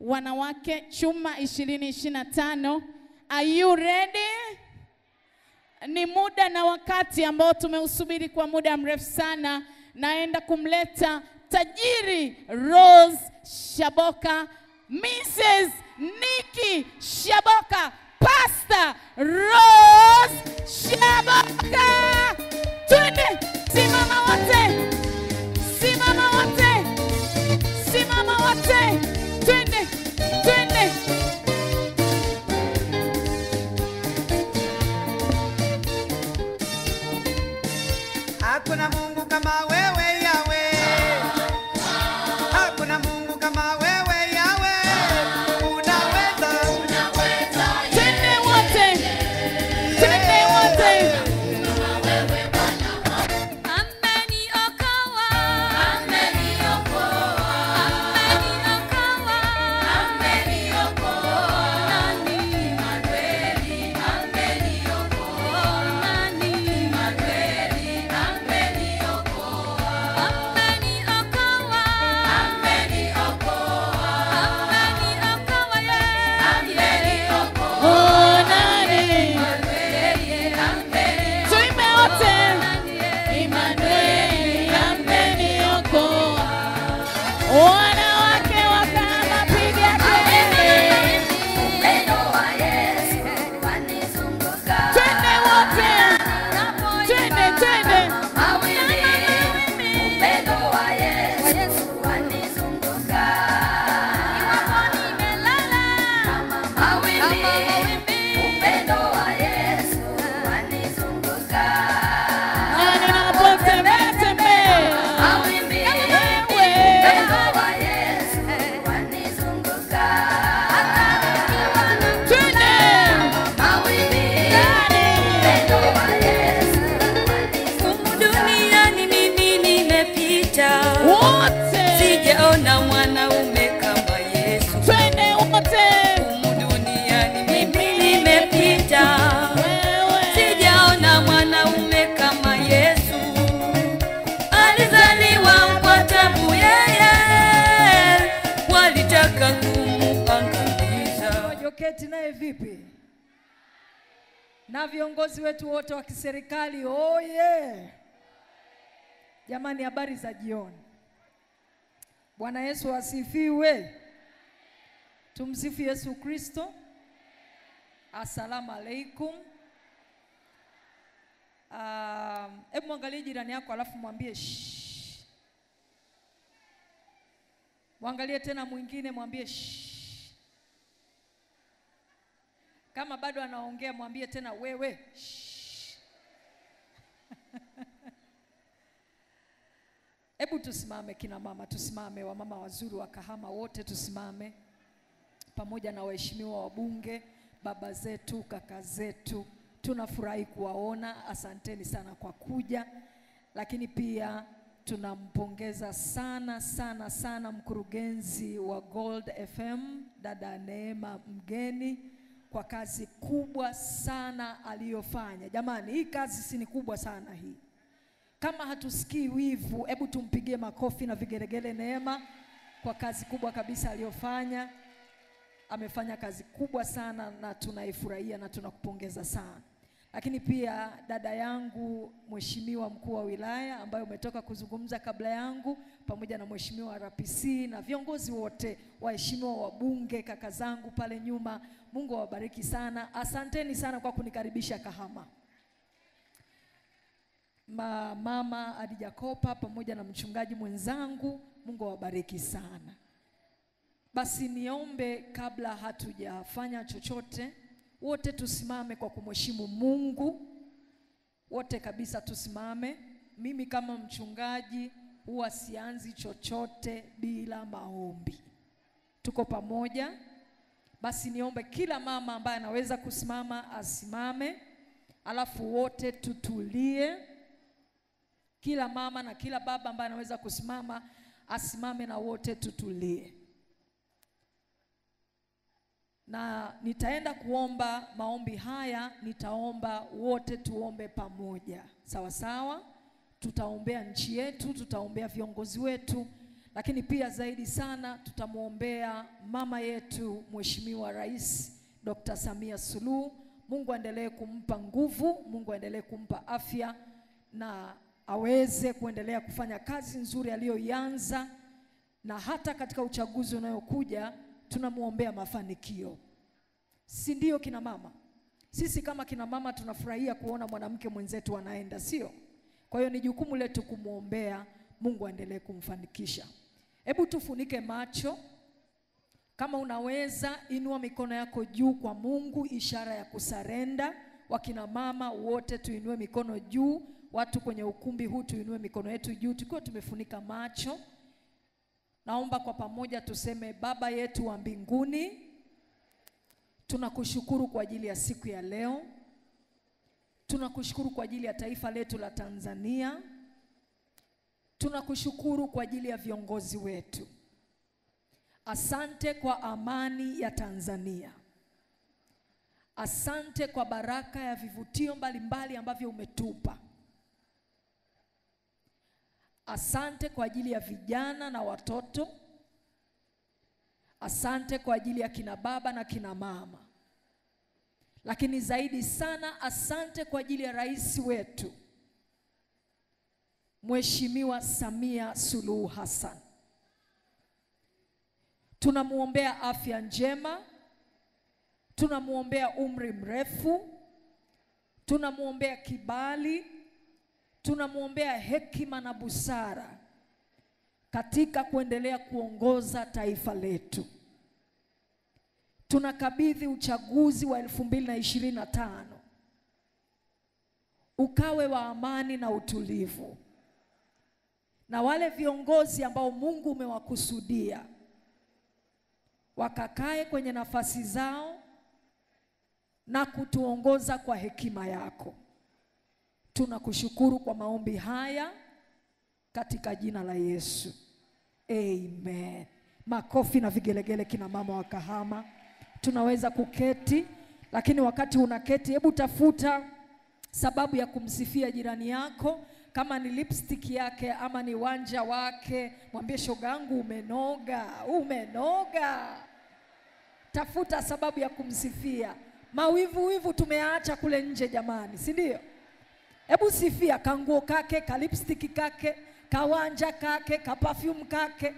wanawake chuma 2025. Are you ready? Ni muda na wakati ambao tumeusubiri kwa muda mrefu sana. Naenda kumleta tajiri Rose Shaboka, Mrs. Nikki Shaboka, Pastor Rose Shaboka. Twende, simama wote, simama wote, simama wote, twende, twende. Hakuna Mungu kama wewe Yahweh. Hakuna Mungu kama wewe Yahweh. Unaweza, unaweza. Twende wote, twende wote. Naye vipi? Na viongozi wetu wote wa kiserikali, oye! Jamani, habari za jioni. Bwana Yesu asifiwe. Tumsifu Yesu Kristo. Asalamu alaikum. Hebu mwangalie jirani yako alafu mwambie shh. Mwangalie tena mwingine mwambie shh. Kama bado anaongea mwambie tena wewe. Hebu tusimame kina mama, tusimame wamama wazuri wa Kahama wote tusimame. Pamoja na waheshimiwa wabunge, baba zetu, kaka zetu. Tunafurahi kuwaona, asanteni sana kwa kuja. Lakini pia tunampongeza sana sana sana mkurugenzi wa Gold FM, dada Neema Mgeni, kwa kazi kubwa sana aliyofanya. Jamani, hii kazi si ni kubwa sana hii. Kama hatusikii wivu, hebu tumpigie makofi na vigeregele Neema kwa kazi kubwa kabisa aliyofanya. Amefanya kazi kubwa sana na tunaifurahia na tunakupongeza sana. Lakini pia dada yangu mheshimiwa mkuu wa wilaya ambaye umetoka kuzungumza kabla yangu, pamoja na mheshimiwa RPC na viongozi wote, waheshimiwa wabunge, kaka zangu pale nyuma, Mungu awabariki sana. Asanteni sana kwa kunikaribisha Kahama. Mama Adija Kopa pamoja na mchungaji mwenzangu, Mungu awabariki sana. Basi niombe kabla hatujafanya chochote, wote tusimame kwa kumheshimu Mungu. Wote kabisa tusimame. Mimi kama mchungaji huwa sianzi chochote bila maombi. Tuko pamoja? Basi niombe kila mama ambaye anaweza kusimama asimame. Alafu wote tutulie. Kila mama na kila baba ambaye anaweza kusimama asimame na wote tutulie. Na nitaenda kuomba maombi haya, nitaomba wote tuombe pamoja. Sawa sawa? Tutaombea nchi yetu, tutaombea viongozi wetu, lakini pia zaidi sana tutamuombea mama yetu Mheshimiwa Rais Dr. Samia Suluhu. Mungu aendelee kumpa nguvu, Mungu aendelee kumpa afya na aweze kuendelea kufanya kazi nzuri aliyoianza, na hata katika uchaguzi unayokuja tunamuombea mafanikio. Si ndio kina mama? Sisi kama kina mama tunafurahia kuona mwanamke mwenzetu anaenda, sio? Kwa hiyo ni jukumu letu kumuombea Mungu aendelee kumfanikisha. Hebu tufunike macho. Kama unaweza inua mikono yako juu kwa Mungu, ishara ya kusarenda. Wakina mama wote tuinue mikono juu, watu kwenye ukumbi huu tuinue mikono yetu juu tukiwa tumefunika macho. Naomba kwa pamoja tuseme: Baba yetu wa mbinguni, tunakushukuru kwa ajili ya siku ya leo. Tunakushukuru kwa ajili ya taifa letu la Tanzania. Tunakushukuru kwa ajili ya viongozi wetu. Asante kwa amani ya Tanzania. Asante kwa baraka ya vivutio mbalimbali ambavyo umetupa. Asante kwa ajili ya vijana na watoto. Asante kwa ajili ya kina baba na kina mama. Lakini zaidi sana asante kwa ajili ya rais wetu Mheshimiwa Samia Suluhu Hassan. Tunamuombea afya njema, tunamuombea umri mrefu, tunamuombea kibali, tunamuombea hekima na busara katika kuendelea kuongoza taifa letu. Tunakabidhi uchaguzi wa 2025 ukawe wa amani na utulivu, na wale viongozi ambao Mungu umewakusudia wakakae kwenye nafasi zao na kutuongoza kwa hekima yako. Tunakushukuru kwa maombi haya katika jina la Yesu. Amen. Makofi na vigelegele kina mama wa Kahama. Tunaweza kuketi, lakini wakati unaketi hebu tafuta sababu ya kumsifia jirani yako. Kama ni lipstick yake ama ni wanja wake, mwambie shogangu umenoga, umenoga. Tafuta sababu ya kumsifia. Mawivu tumeacha kule nje jamani, si ndio? Hebu sifia kanguo kake, ka lipstick kake, kawanja kake, ka perfume kake.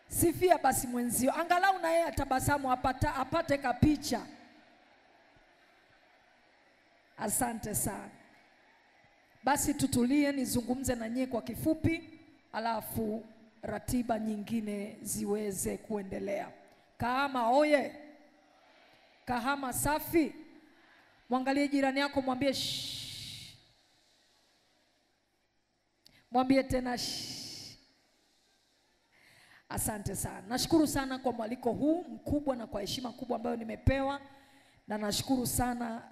Sifia basi mwenzio, angalau na yeye atabasamu apate kapicha. Asante sana. Basi tutulie nizungumze na nyie kwa kifupi, alafu ratiba nyingine ziweze kuendelea. Kahama oye! Kahama safi! Mwangalie jirani yako, mwambie shh. Mwambie tena shh. Asante sana. Nashukuru sana kwa mwaliko huu mkubwa na kwa heshima kubwa ambayo nimepewa, na nashukuru sana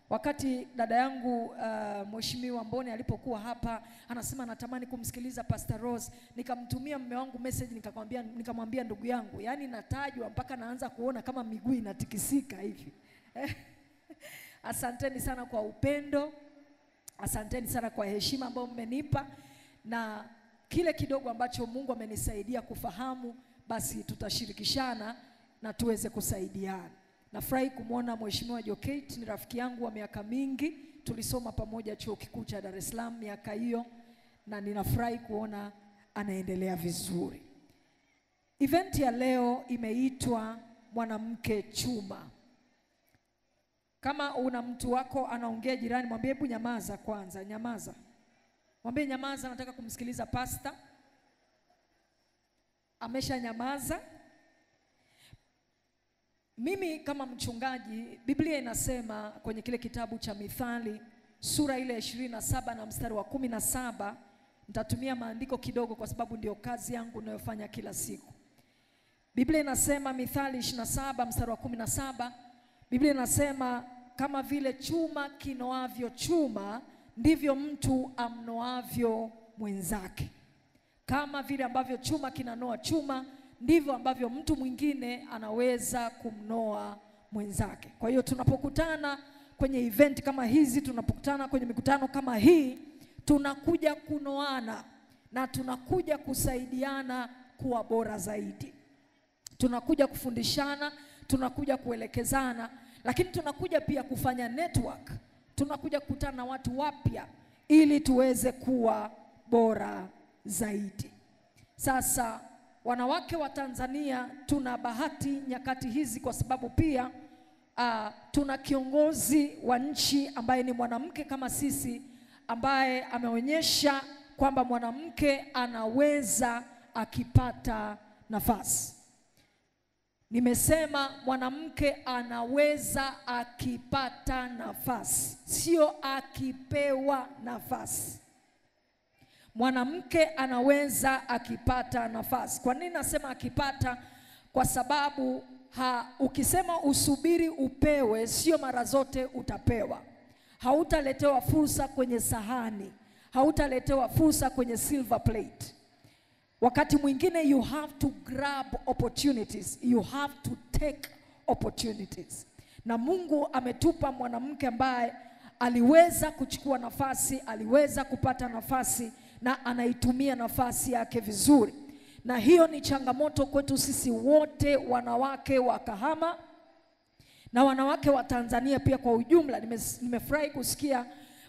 wakati dada yangu Mheshimiwa Mboni alipokuwa hapa anasema natamani kumsikiliza Pastor Rose, nikamtumia mume wangu message nikamwambia ndugu yangu, yani natajwa mpaka naanza kuona kama miguu inatikisika hivi. Asanteni sana kwa upendo. Asanteni sana kwa heshima ambayo mmenipa, na kile kidogo ambacho Mungu amenisaidia kufahamu basi tutashirikishana na tuweze kusaidiana. Nafurahi kumwona Mheshimiwa Jokate, ni rafiki yangu wa miaka mingi. Tulisoma pamoja chuo kikuu cha Dar es Salaam miaka hiyo, na ninafurahi kuona anaendelea vizuri. Event ya leo imeitwa Mwanamke Chuma. Kama una mtu wako anaongea jirani, mwambie hebu nyamaza kwanza, nyamaza. Mwambie nyamaza, nataka kumsikiliza pastor. Amesha nyamaza. Mimi kama mchungaji, Biblia inasema kwenye kile kitabu cha Mithali sura ile 27 na mstari wa 17, nitatumia maandiko kidogo kwa sababu ndio kazi yangu ninayofanya kila siku. Biblia inasema Mithali 27 mstari wa 17, Biblia inasema kama vile chuma kinoavyo chuma ndivyo mtu amnoavyo mwenzake. Kama vile ambavyo chuma kinanoa chuma ndivyo ambavyo mtu mwingine anaweza kumnoa mwenzake. Kwa hiyo tunapokutana kwenye event kama hizi, tunapokutana kwenye mikutano kama hii, tunakuja kunoana na tunakuja kusaidiana kuwa bora zaidi. Tunakuja kufundishana, tunakuja kuelekezana, lakini tunakuja pia kufanya network. Tunakuja kukutana na watu wapya ili tuweze kuwa bora zaidi. Sasa wanawake wa Tanzania tuna bahati nyakati hizi kwa sababu pia tuna kiongozi wa nchi ambaye ni mwanamke kama sisi, ambaye ameonyesha kwamba mwanamke anaweza akipata nafasi. Nimesema mwanamke anaweza akipata nafasi, sio akipewa nafasi. Mwanamke anaweza akipata nafasi. Kwa nini nasema akipata? Kwa sababu ukisema usubiri upewe, sio mara zote utapewa. Hautaletewa fursa kwenye sahani, hautaletewa fursa kwenye silver plate. Wakati mwingine you have to grab opportunities, you have to take opportunities. Na Mungu ametupa mwanamke ambaye aliweza kuchukua nafasi, aliweza kupata nafasi, na anaitumia nafasi yake vizuri. Na hiyo ni changamoto kwetu sisi wote, wanawake wa Kahama na wanawake wa Tanzania pia kwa ujumla. Nimefurahi kusikia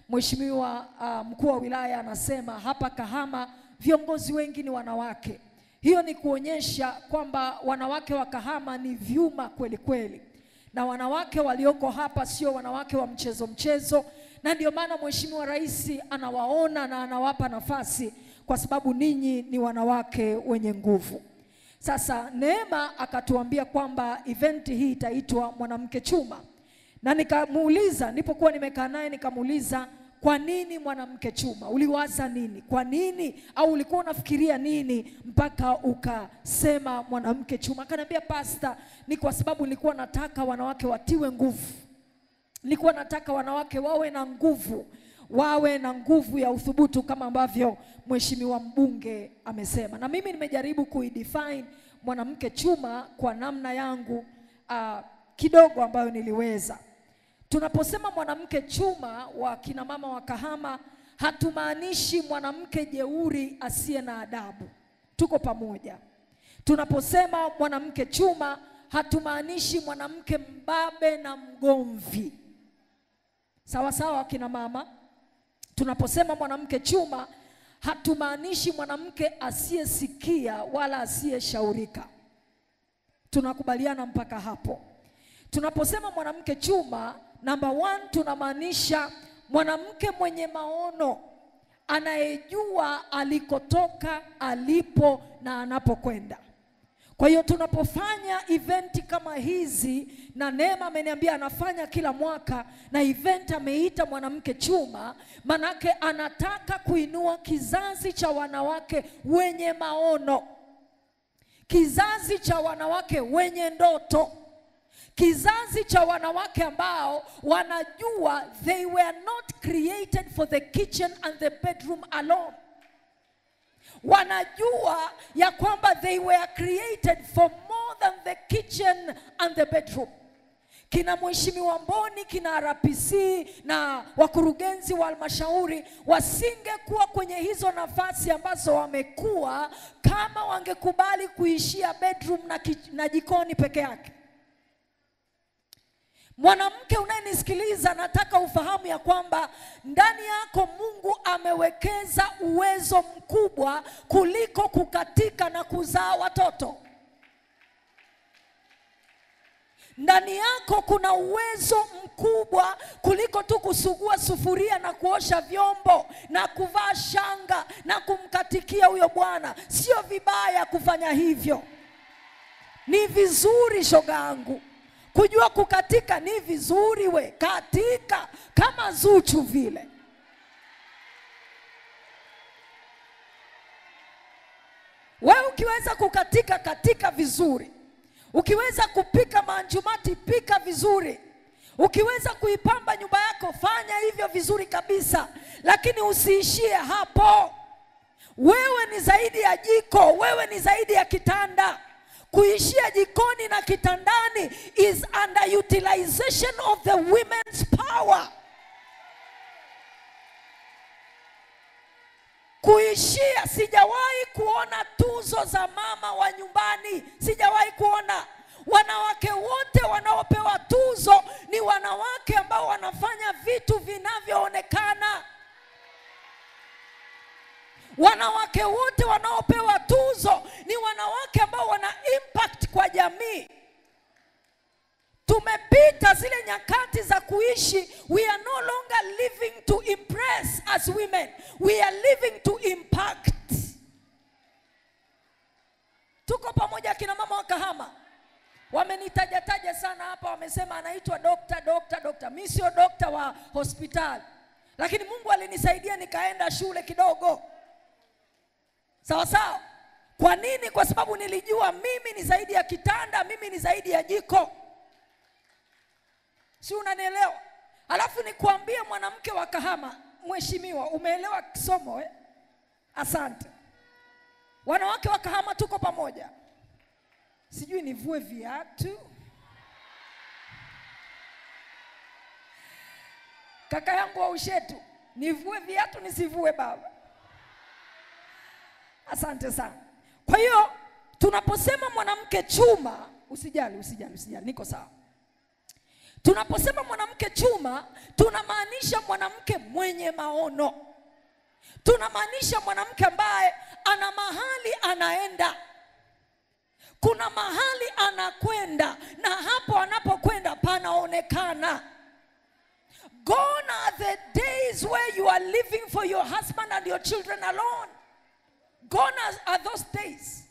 Mheshimiwa mkuu wa wilaya anasema hapa Kahama viongozi wengi ni wanawake. Hiyo ni kuonyesha kwamba wanawake wa Kahama ni vyuma kweli kweli. Na wanawake walioko hapa sio wanawake wa mchezo, na ndio maana Mheshimiwa Rais anawaona na anawapa nafasi, kwa sababu ninyi ni wanawake wenye nguvu. Sasa Neema akatuambia kwamba event hii itaitwa Mwanamke Chuma. Na nikamuuliza, nilipokuwa nimekaa naye nikamuuliza, kwa nini mwanamke chuma? Uliwaza nini? Kwa nini? Au ulikuwa unafikiria nini mpaka ukasema mwanamke chuma? Akaniambia, Pastor, ni kwa sababu nilikuwa nataka wanawake watiwe nguvu. Nilikuwa nataka wanawake wawe na nguvu ya uthubutu kama ambavyo Mheshimiwa mbunge amesema. Na mimi nimejaribu kuidefine mwanamke chuma kwa namna yangu kidogo ambayo niliweza. Tunaposema mwanamke chuma wa kina mama wa Kahama, hatumaanishi mwanamke jeuri asiye na adabu. Tuko pamoja. Tunaposema mwanamke chuma, hatumaanishi mwanamke mbabe na mgomvi. Sawa sawa kina mama? Tunaposema mwanamke chuma, hatumaanishi mwanamke asiyesikia wala asiyeshaurika. Tunakubaliana mpaka hapo? Tunaposema mwanamke chuma, number 1, tunamaanisha mwanamke mwenye maono, anayejua alikotoka, alipo na anapokwenda. Kwa hiyo tunapofanya eventi kama hizi, na Neema ameniambia anafanya kila mwaka, na event ameita mwanamke chuma, manake anataka kuinua kizazi cha wanawake wenye maono, kizazi cha wanawake wenye ndoto, kizazi cha wanawake ambao wanajua they were not created for the kitchen and the bedroom alone. Wanajua ya kwamba they were created for more than the kitchen and the bedroom. Kina Mheshimiwa Mboni, kina RPC na wakurugenzi wa halmashauri wasingekuwa kwenye hizo nafasi ambazo wamekuwa kama wangekubali kuishia bedroom na jikoni peke yake. Mwanamke unayenisikiliza, nataka ufahamu ya kwamba ndani yako Mungu amewekeza uwezo mkubwa kuliko kukatika na kuzaa watoto. Ndani yako kuna uwezo mkubwa kuliko tu kusugua sufuria na kuosha vyombo na kuvaa shanga na kumkatikia huyo bwana. Sio vibaya kufanya hivyo. Ni vizuri shogangu. Kujua kukatika ni vizuri, we katika kama Zuchu vile. Wewe ukiweza kukatika, katika vizuri. Ukiweza kupika manjumati, pika vizuri. Ukiweza kuipamba nyumba yako, fanya hivyo vizuri kabisa. Lakini usiishie hapo. Wewe ni zaidi ya jiko, wewe ni zaidi ya kitanda. Kuishia jikoni na kitandani is underutilization of the women's power. kuishia. Sijawahi kuona tuzo za mama wa nyumbani, sijawahi kuona. Wanawake wote wanaopewa tuzo ni wanawake ambao wanafanya vitu vinavyoonekana. Wanawake wote wanaopewa tuzo ni wanawake ambao wana impact kwa jamii. Tumepita zile nyakati za kuishi. We are no longer living to impress as women. We are living to impact. Tuko pamoja kina mama wa Kahama? Wamenitaja sana hapa, wamesema anaitwa dokta. Mimi sio dokta wa hospitali, lakini Mungu alinisaidia nikaenda shule kidogo. Sawa sawa. Kwa nini? Kwa sababu nilijua mimi ni zaidi ya kitanda, mimi ni zaidi ya jiko. Si unanielewa? Alafu nikuambie mwanamke wa Kahama, mheshimiwa, umeelewa kisomo eh? Asante. Wanawake wa Kahama tuko pamoja. Sijui nivue viatu. Kaka yangu wa Ushetu, nivue viatu nisivue baba? Asante sana. Kwa hiyo tunaposema mwanamke chuma, usijali, niko sawa. Tunaposema mwanamke chuma, tunamaanisha mwanamke mwenye maono. Tunamaanisha mwanamke ambaye ana mahali anaenda. Kuna mahali anakwenda, na hapo anapokwenda panaonekana. Gone are the days where you are living for your husband and your children alone. Gone are those days.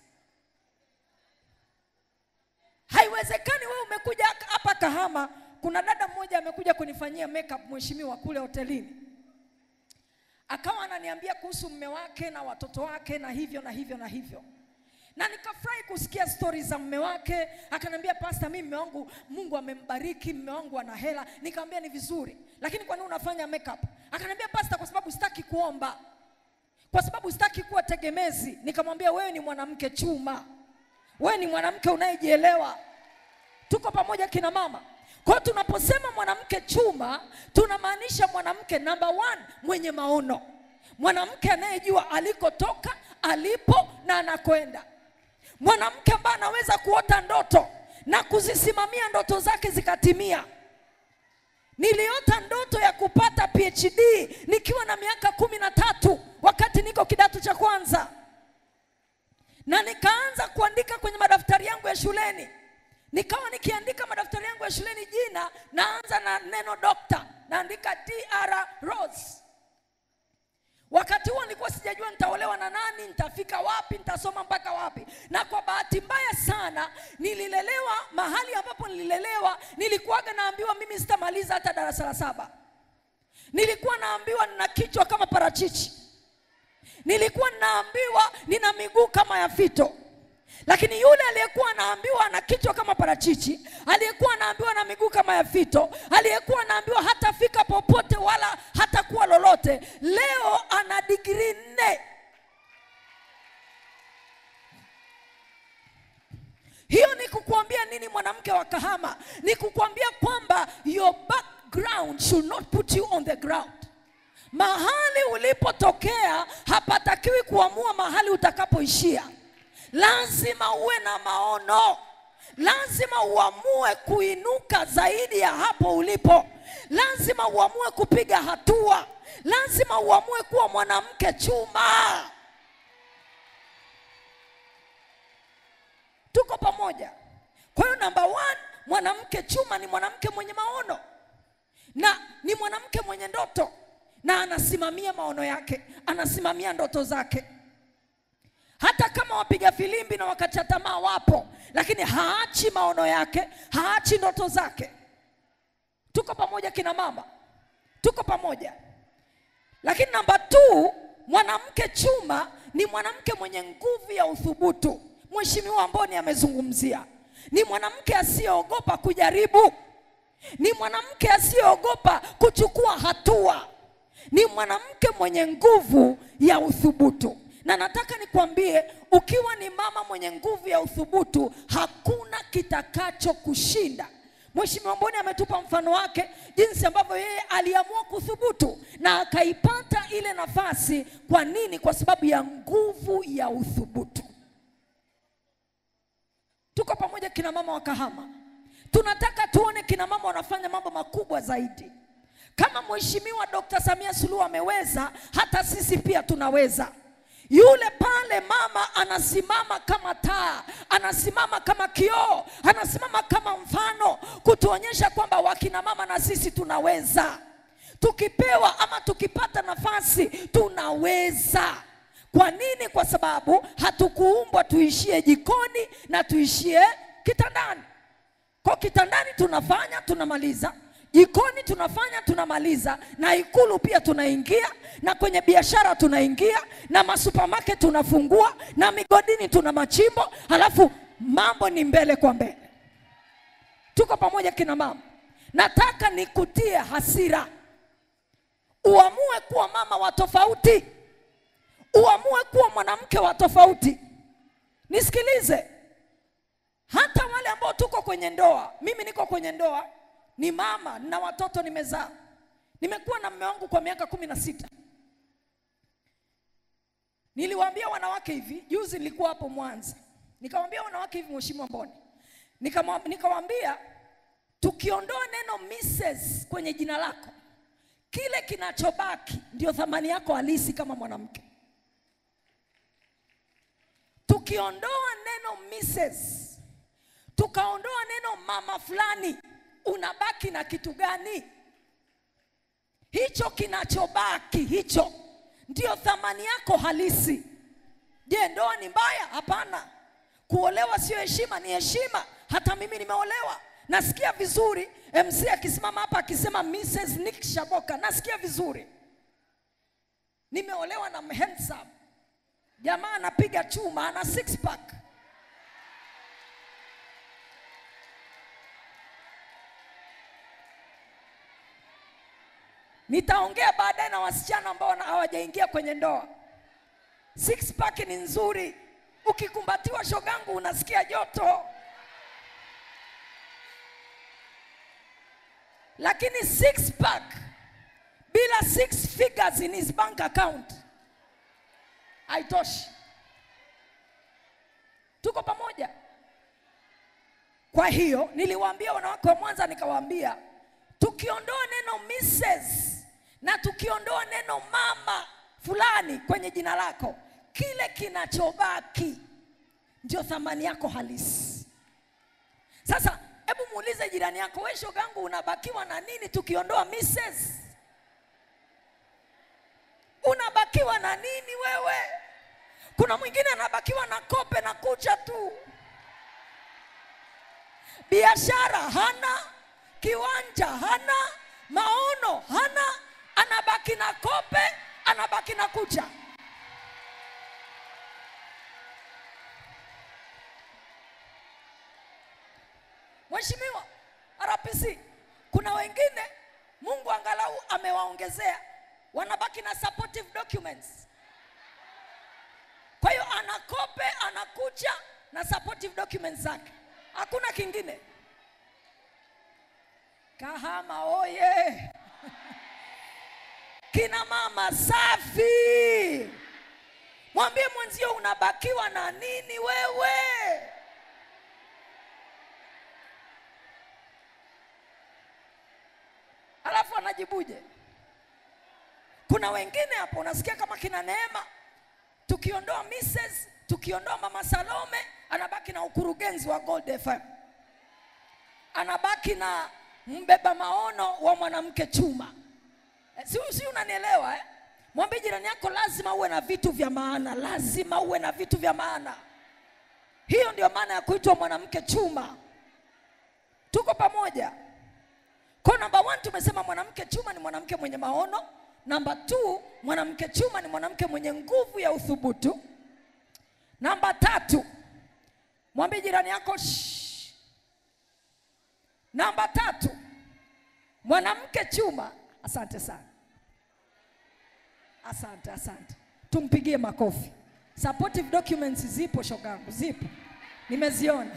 Haiwezekani wewe umekuja hapa Kahama. Kuna dada mmoja amekuja kunifanyia makeup, mheshimiwa, kule hotelini. Akawa ananiambia kuhusu mume wake na watoto wake na hivyo. Na nikafurahi kusikia stories za mume wake. Akaniambia, pastor, mimi mume wangu Mungu amembariki, mume wangu ana hela. Nikamwambia ni vizuri, lakini kwa nini unafanya makeup? Akaniambia, pastor, kwa sababu sitaki kuomba, kwa sababu sitaki kuwa tegemezi. Nikamwambia, wewe ni mwanamke chuma, wewe ni mwanamke unayejielewa. Tuko pamoja kina mama? Kwa tunaposema mwanamke chuma, tunamaanisha mwanamke number 1 mwenye maono. Mwanamke anayejua alikotoka, alipo na anakwenda. Mwanamke ambaye anaweza kuota ndoto na kuzisimamia ndoto zake zikatimia. Niliota ndoto ya kupata PhD nikiwa na miaka 13 wakati niko kidato cha kwanza. Na nikaanza kuandika kwenye madaftari yangu ya shuleni. Nikawa nikiandika madaftari yangu ya shuleni jina, naanza na neno doctor, naandika Dr. Rose. Wakati huo nilikuwa sijajua nitaolewa na nani, nitafika wapi, nitasoma mpaka wapi. Na kwa bahati mbaya sana, nililelewa mahali ambapo nililelewa, nilikuwaga naambiwa mimi sitamaliza hata darasa la 7. Nilikuwa naambiwa nina kichwa kama parachichi. Nilikuwa naambiwa nina miguu kama ya fito. Lakini yule aliyekuwa anaambiwa ana kichwa kama parachichi, aliyekuwa anaambiwa na miguu kama ya fito, aliyekuwa anaambiwa hatafika popote wala hatakuwa lolote, leo ana degree 4. Hiyo ni kukuambia nini mwanamke wa Kahama? Ni kukuambia kwamba your background should not put you on the ground. Mahali ulipotokea hapatakiwi kuamua mahali utakapoishia. Lazima uwe na maono. Lazima uamue kuinuka zaidi ya hapo ulipo. Lazima uamue kupiga hatua. Lazima uamue kuwa mwanamke chuma. Tuko pamoja? Kwa hiyo number 1, mwanamke chuma ni mwanamke mwenye maono. Na ni mwanamke mwenye ndoto. Na anasimamia maono yake, anasimamia ndoto zake. Hata kama wapiga filimbi na wakati tamaa wapo, lakini haachi maono yake, haachi ndoto zake. Tuko pamoja kina mama? Tuko pamoja? Lakini namba 2, mwanamke chuma ni mwanamke mwenye nguvu ya uthubutu. Mheshimiwa Mboni amezungumzia. Ni mwanamke asiyeogopa kujaribu. Ni mwanamke asiyeogopa kuchukua hatua. Ni mwanamke mwenye nguvu ya uthubutu. Na nataka nikwambie, ukiwa ni mama mwenye nguvu ya uthubutu, hakuna kitakacho kushinda. Mheshimiwa Mboni ametupa mfano wake jinsi ambavyo yeye aliamua kuthubutu na akaipata ile nafasi. Kwa nini? Kwa sababu ya nguvu ya uthubutu. Tuko pamoja kina mama wa Kahama. Tunataka tuone kina mama wanafanya mambo makubwa zaidi. Kama Mheshimiwa Dr. Samia Suluhu ameweza, hata sisi pia tunaweza. Yule pale mama anasimama kama taa, anasimama kama kioo, anasimama kama mfano kutuonyesha kwamba wakina mama na sisi tunaweza. Tukipewa ama tukipata nafasi tunaweza. Kwa nini? Kwa sababu hatukuumbwa tuishie jikoni na tuishie kitandani. Kwa kitandani tunafanya, tunamaliza. Jikoni tunafanya, tunamaliza. Na Ikulu pia tunaingia, na kwenye biashara tunaingia, na masupermarket tunafungua, na migodini tuna machimbo. Halafu mambo ni mbele kwa mbele. Tuko pamoja kina mama. Nataka nikutie hasira. Uamue kuwa mama wa tofauti. Uamue kuwa mwanamke wa tofauti. Nisikilize. Hata wale ambao tuko kwenye ndoa, mimi niko kwenye ndoa, ni mama na watoto nimezaa. Nimekuwa na mume wangu kwa miaka 16. Niliwaambia wanawake hivi, juzi nilikuwa hapo Mwanza. Nikawaambia wanawake hivi, Mheshimiwa Mboni. Nikawaambia tukiondoa neno Mrs. kwenye jina lako, kile kinachobaki ndio thamani yako halisi kama mwanamke. Tukiondoa neno Mrs., tukaondoa neno mama fulani, unabaki na kitu gani? Hicho kinachobaki, hicho ndio thamani yako halisi. Je, ndoa ni mbaya? Hapana. Kuolewa sio heshima, ni heshima. Hata mimi nimeolewa. Nasikia vizuri MC akisimama hapa akisema Mrs. Nick Shaboka, nasikia vizuri. Nimeolewa na handsome jamaa, anapiga chuma, ana 6 pack. Nitaongea baadaye na wasichana ambao hawajaingia kwenye ndoa. 6 pack ni nzuri. Ukikumbatiwa shogangu unasikia joto. Lakini 6 pack bila 6 figures in his bank account haitoshi. Tuko pamoja? Kwa hiyo niliwaambia wanawake wa Mwanza, nikawaambia tukiondoa neno Mrs. na tukiondoa neno mama fulani kwenye jina lako, kile kinachobaki ndio thamani yako halisi. Sasa hebu muulize jirani yako, wewe shogangu unabakiwa na nini tukiondoa Mrs.? Unabakiwa na nini wewe? Kuna mwingine anabakiwa na kope na kucha tu. Biashara hana, kiwanja hana, maono hana, anabaki na kope, anabaki na kucha. Mheshimiwa RPC, kuna wengine Mungu angalau amewaongezea, wanabaki na supportive documents. Kwa hiyo anakope, anakucha na supportive documents zake. Hakuna kingine. Kahama oye! Kina mama safi. Mwambie mwenzio unabakiwa na nini wewe? Alafu anajibuje? Kuna wengine hapo unasikia kama kina Neema, tukiondoa Mrs., tukiondoa Mama Salome, anabaki na ukurugenzi wa Gold FM. Anabaki na mbeba maono wa mwanamke chuma. Si unanielewa eh? Mwambie jirani yako lazima uwe na vitu vya maana, lazima uwe na vitu vya maana. Hiyo ndio maana ya kuitwa mwanamke chuma. Tuko pamoja? Kwa number 1 tumesema mwanamke chuma ni mwanamke mwenye maono. Number 2, mwanamke chuma ni mwanamke mwenye nguvu ya uthubutu. Number 3, mwambie jirani yako shh. Number 3, mwanamke chuma. Asante sana. Asante. Tumpigie makofi. Supportive documents zipo shogangu, zipo. Nimeziona.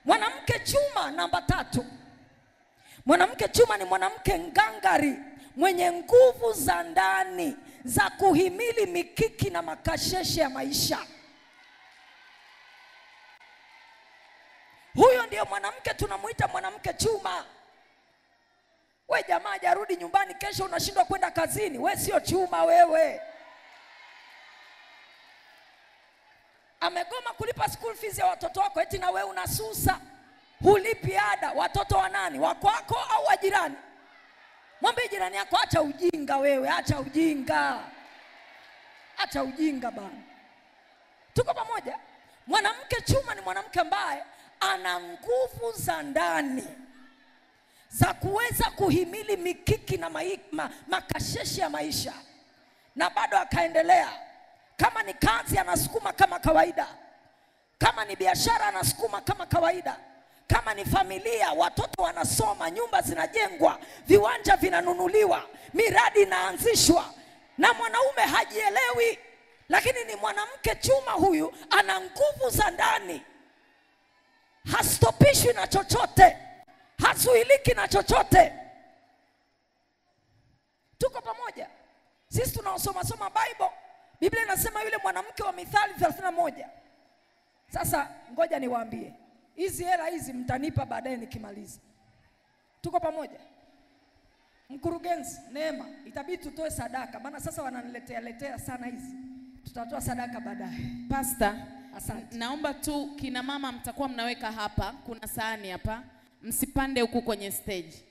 Mwanamke chuma namba 3. Mwanamke chuma ni mwanamke ngangari mwenye nguvu za ndani za kuhimili mikiki na makasheshe ya maisha. Huyo ndio mwanamke tunamuita mwanamke chuma. We jamaa hajarudi nyumbani, kesho unashindwa kwenda kazini, we sio chuma wewe. Amegoma kulipa school fees ya watoto wako, eti na wewe unasusa. Hulipi ada. Watoto wa nani? Wa kwako au wa jirani? Mwambie jirani yako, acha ujinga wewe, acha ujinga. Acha ujinga bana. Tuko pamoja? Mwanamke chuma ni mwanamke ambaye ana nguvu za ndani za kuweza kuhimili mikiki na makasheshe ya maisha, na bado akaendelea. Kama ni kazi anasukuma kama kawaida, kama ni biashara anasukuma kama kawaida, kama ni familia, watoto wanasoma, nyumba zinajengwa, viwanja vinanunuliwa, miradi inaanzishwa, na mwanaume hajielewi. Lakini ni mwanamke chuma huyu, ana nguvu za ndani, hastopishwi na chochote, hazuiliki na chochote. Tuko pamoja? Sisi tunaosoma Bible, Biblia inasema yule mwanamke wa Mithali 31. Sasa ngoja niwaambie, hizi hela hizi mtanipa baadaye nikimaliza. Tuko pamoja? Mkurugenzi Neema, itabidi tutoe sadaka, maana sasa wananiletea sana hizi. Tutatoa sadaka baadaye. Pastor, asante. Naomba tu kina mama mtakuwa mnaweka hapa, kuna sahani hapa, msipande huku kwenye stage.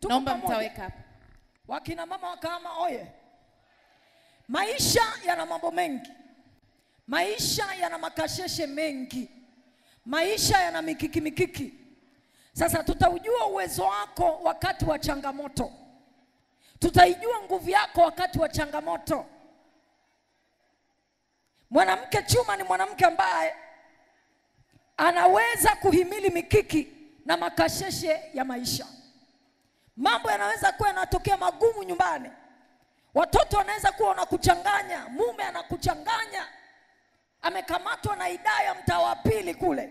Naomba mtaweka hapa. Wakina mama wakama oye. Maisha yana mambo mengi. Maisha yana makasheshe mengi. Maisha yana mikiki. Sasa tutaujua uwezo wako wakati wa changamoto. Tutaijua nguvu yako wakati wa changamoto. Mwanamke chuma ni mwanamke ambaye anaweza kuhimili mikiki na makasheshe ya maisha. Mambo yanaweza kuwa yanatokea magumu nyumbani. Watoto wanaweza kuwa wanakuchanganya, mume anakuchanganya. Amekamatwa na idaya mtaa wa pili kule.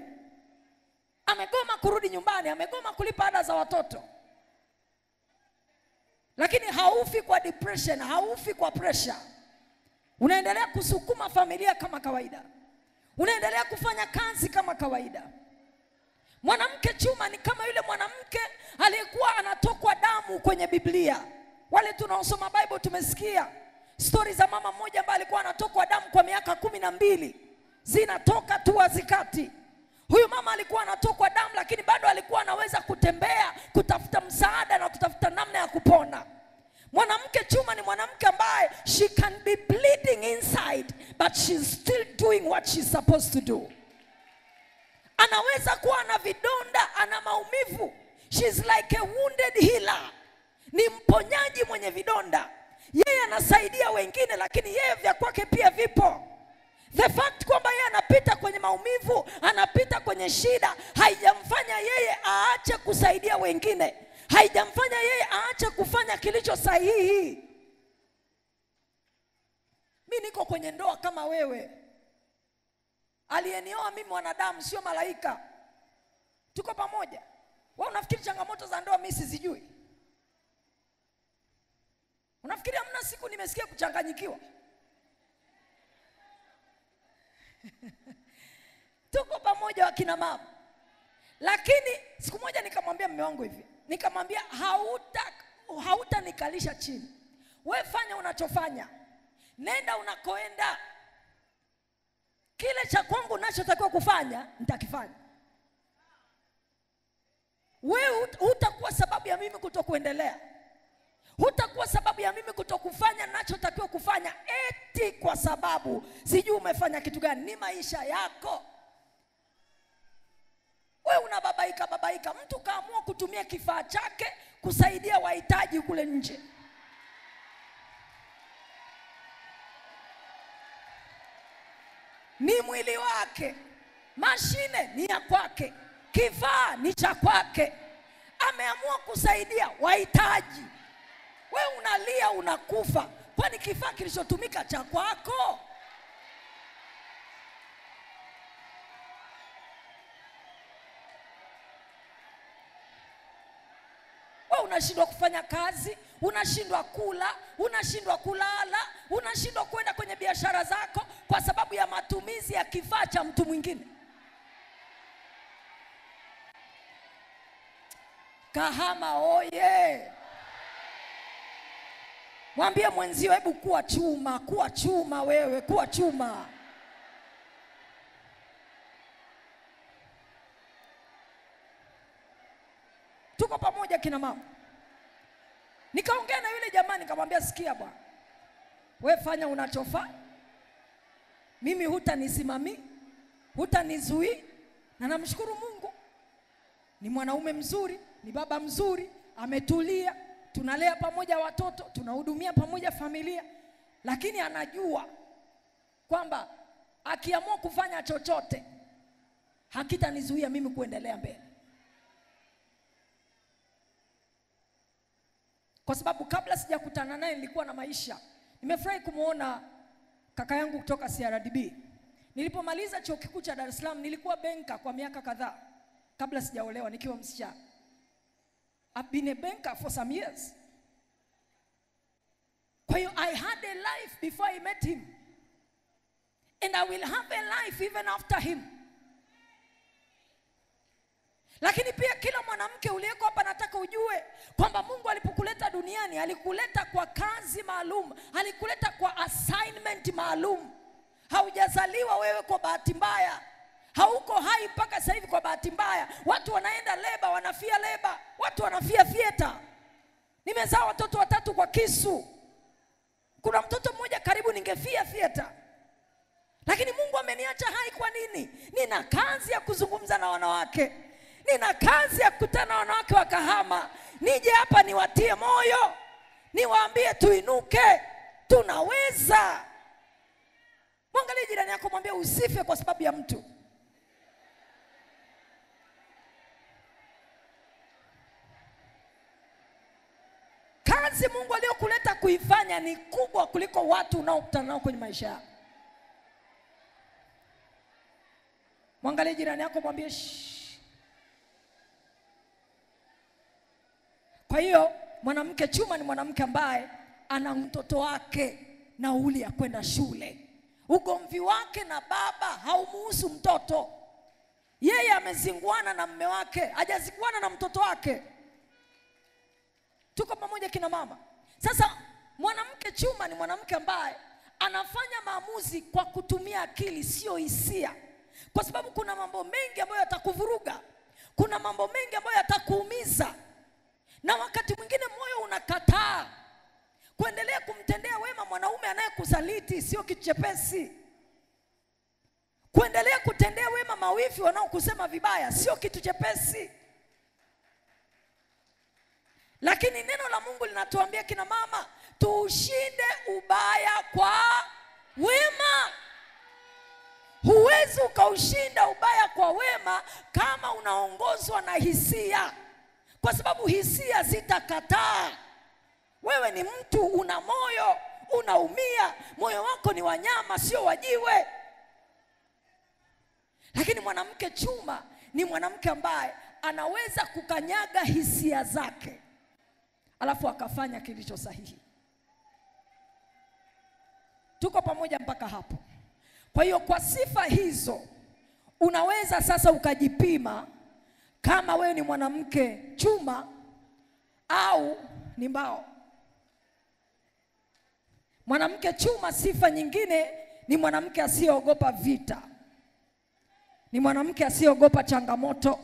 Amegoma kurudi nyumbani, amegoma kulipa ada za watoto. Lakini haufi kwa depression, haufi kwa pressure. Unaendelea kusukuma familia kama kawaida. Unaendelea kufanya kazi kama kawaida. Mwanamke chuma ni kama yule mwanamke aliyekuwa anatokwa damu kwenye Biblia. Wale tunaosoma Bible tumesikia story za mama mmoja ambaye alikuwa anatokwa damu kwa miaka 12. Zinatoka tu hazikati. Huyu mama alikuwa anatokwa damu, lakini bado alikuwa anaweza kutembea, kutafuta msaada na kutafuta namna ya kupona. Mwanamke chuma ni mwanamke ambaye she can be bleeding inside, but she's still doing what she's supposed to do. Anaweza kuwa na vidonda, ana maumivu. She's like a wounded healer. Ni mponyaji mwenye vidonda. Yeye anasaidia wengine, lakini yeye vya kwake pia vipo. The fact kwamba yeye anapita kwenye maumivu, anapita kwenye shida, haijamfanya yeye aache kusaidia wengine. Haijamfanya yeye aache kufanya kilicho sahihi. Mimi niko kwenye ndoa kama wewe. Aliyenioa mimi mwanadamu, sio malaika. Tuko pamoja? Wewe unafikiri changamoto za ndoa mimi sizijui? Unafikiri hamna siku nimesikia kuchanganyikiwa? Tuko pamoja wakina mama. Lakini siku moja nikamwambia mume wangu hivi. Nikamwambia hautanikalisha chini. Wewe fanya unachofanya. Nenda unakoenda. Kile cha kwangu unachotakiwa kufanya, nitakifanya. Wewe hutakuwa sababu ya mimi kutokuendelea. Hutakuwa sababu ya mimi kutokufanya ninachotakiwa kufanya eti kwa sababu sijui umefanya kitu gani. Ni maisha yako. Wewe unababaika. Mtu kaamua kutumia kifaa chake kusaidia wahitaji kule nje. Ni mwili wake. Mashine ni ya kwake. Kifaa ni cha kwake. Ameamua kusaidia wahitaji. Wewe unalia unakufa. Kwani kifaa kilichotumika cha kwako? unashindwa kufanya kazi, unashindwa kula, unashindwa kulala, unashindwa kwenda kwenye biashara zako kwa sababu ya matumizi ya kifaa cha mtu mwingine. Kahama oye! Mwambie mwenzio, hebu kuwa chuma wewe, kuwa chuma. Tuko pamoja kina mama. Nikaongea na yule jamaa nikamwambia, sikia bwana, wewe fanya unachofanya, mimi hutanisimamii, hutanizuii, na namshukuru Mungu. Ni mwanaume mzuri, ni baba mzuri, ametulia, tunalea pamoja watoto, tunahudumia pamoja familia, lakini anajua kwamba akiamua kufanya chochote hakitanizuia mimi kuendelea mbele. Kwa sababu kabla sijakutana naye nilikuwa na maisha. Nimefurahi kumuona kaka yangu kutoka CRDB. Nilipomaliza chuo kikuu cha Dar es Salaam nilikuwa banker kwa miaka kadhaa kabla sijaolewa nikiwa msichana. I've been a banker for some years. Kwa hiyo I had a life before I met him. And I will have a life even after him. Lakini pia kila mwanamke uliyeko hapa nataka ujue kwamba Mungu alipokuleta duniani alikuleta kwa kazi maalum, alikuleta kwa assignment maalum. Haujazaliwa wewe kwa bahati mbaya. Hauko hai mpaka sasa hivi kwa bahati mbaya. Watu wanaenda leba, wanafia leba, watu wanafia theater. Nimezaa watoto 3 kwa kisu. Kuna mtoto mmoja karibu ningefia theater. Lakini Mungu ameniacha hai kwa nini? Nina kazi ya kuzungumza na wanawake. Nina kazi ya kukutana na wanawake wa Kahama. Nije hapa niwatie moyo, niwaambie tuinuke, tunaweza. Mwangalie jirani yako, mwambie usife kwa sababu ya mtu. Kazi Mungu aliyokuleta kuifanya ni kubwa kuliko watu unaokutana nao kwenye maisha yako. Mwangalie jirani yako, mwambie shh. Kwa hiyo mwanamke chuma ni mwanamke ambaye ana mtoto wake nauli ya kwenda shule. Ugomvi wake na baba haumuhusu mtoto. Yeye amezinguana na mume wake, hajazinguana na mtoto wake. Tuko pamoja kina mama. Sasa mwanamke chuma ni mwanamke ambaye anafanya maamuzi kwa kutumia akili, sio hisia. Kwa sababu kuna mambo mengi ambayo yatakuvuruga. Kuna mambo mengi ambayo yatakuumiza. Na wakati mwingine moyo unakataa kuendelea kumtendea wema mwanaume anayekusaliti, sio kitu chepesi. Kuendelea kutendea wema mawifi wanaokusema vibaya, sio kitu chepesi. Lakini neno la Mungu linatuambia kina mama, tuushinde ubaya kwa wema. Huwezi ukaushinda ubaya kwa wema kama unaongozwa na hisia. Kwa sababu hisia zitakataa. Wewe ni mtu, una moyo, unaumia. Moyo wako ni wanyama, sio wajiwe. Lakini mwanamke chuma ni mwanamke ambaye anaweza kukanyaga hisia zake, alafu akafanya kilicho sahihi. Tuko pamoja mpaka hapo? Kwa hiyo kwa sifa hizo unaweza sasa ukajipima kama wewe ni mwanamke chuma au ni mbao. Mwanamke chuma, sifa nyingine ni mwanamke asiyeogopa vita. Ni mwanamke asiyeogopa changamoto.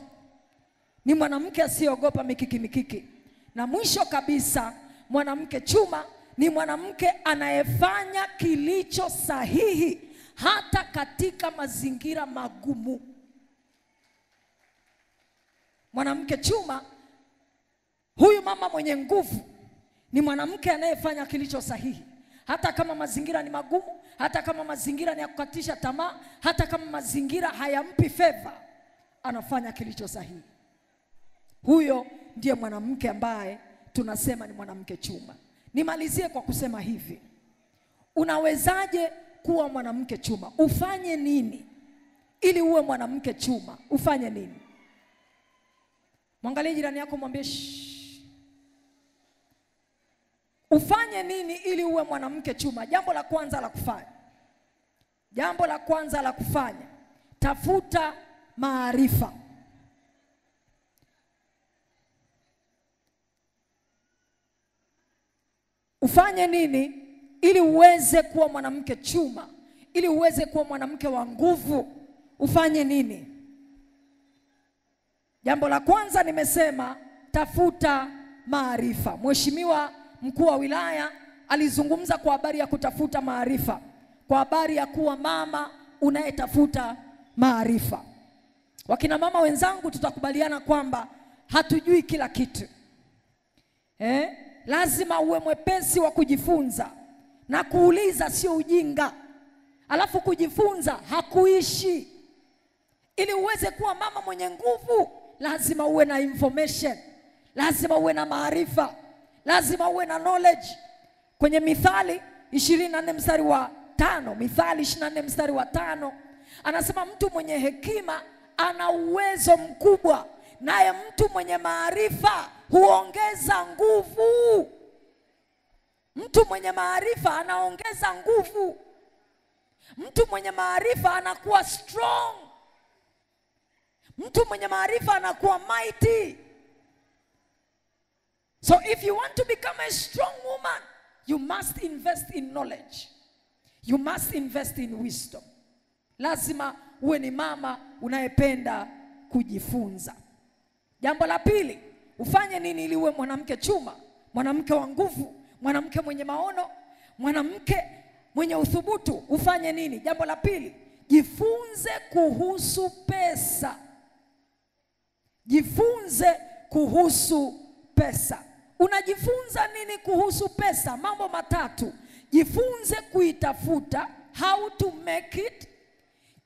Ni mwanamke asiyeogopa mikiki. Na mwisho kabisa, mwanamke chuma ni mwanamke anayefanya kilicho sahihi hata katika mazingira magumu. Mwanamke chuma, huyu mama mwenye nguvu, ni mwanamke anayefanya kilicho sahihi hata kama mazingira ni magumu, hata kama mazingira ni ya kukatisha tamaa, hata kama mazingira hayampi favor, anafanya kilicho sahihi. Huyo ndiye mwanamke ambaye tunasema ni mwanamke chuma. Nimalizie kwa kusema hivi. Unawezaje kuwa mwanamke chuma? Ufanye nini ili uwe mwanamke chuma? Ufanye nini? Mwangalie jirani yako, mwambie shh. Ufanye nini ili uwe mwanamke chuma? Jambo la kwanza la kufanya, tafuta maarifa. Ufanye nini ili uweze kuwa mwanamke chuma, ili uweze kuwa mwanamke wa nguvu? Ufanye nini? Jambo la kwanza nimesema tafuta maarifa. Mheshimiwa mkuu wa wilaya alizungumza kwa habari ya kutafuta maarifa, kwa habari ya kuwa mama unayetafuta maarifa. Wakina mama wenzangu, tutakubaliana kwamba hatujui kila kitu. Lazima uwe mwepesi wa kujifunza, na kuuliza sio ujinga. Alafu kujifunza hakuishi. Ili uweze kuwa mama mwenye nguvu, lazima uwe na information, lazima uwe na maarifa, lazima uwe na knowledge. Kwenye Mithali 24 mstari wa 5, Mithali 24 mstari wa 5, anasema mtu mwenye hekima ana uwezo mkubwa, naye mtu mwenye maarifa huongeza nguvu. Mtu mwenye maarifa anaongeza nguvu. Mtu mwenye maarifa anakuwa strong. Mtu mwenye maarifa anakuwa mighty. So if you want to become a strong woman, you must invest in knowledge. You must invest in wisdom. Lazima uwe ni mama unayependa kujifunza. Jambo la pili, ufanye nini ili uwe mwanamke chuma, mwanamke wa nguvu, mwanamke mwenye maono, mwanamke mwenye uthubutu? Ufanye nini? Jambo la pili, jifunze kuhusu pesa. Jifunze kuhusu pesa. Unajifunza nini kuhusu pesa? Mambo matatu. Jifunze kuitafuta, how to make it.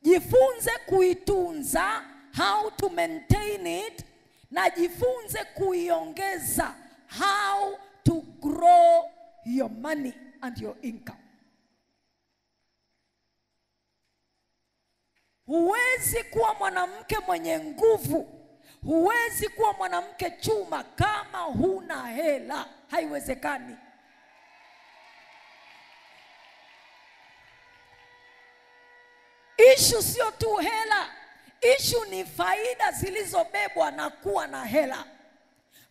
Jifunze kuitunza, how to maintain it. Na jifunze kuiongeza, how to grow your money and your income. Huwezi kuwa mwanamke mwenye nguvu, huwezi kuwa mwanamke chuma kama huna hela. Haiwezekani. Issue sio tu hela, issue ni faida zilizobebwa na kuwa na hela.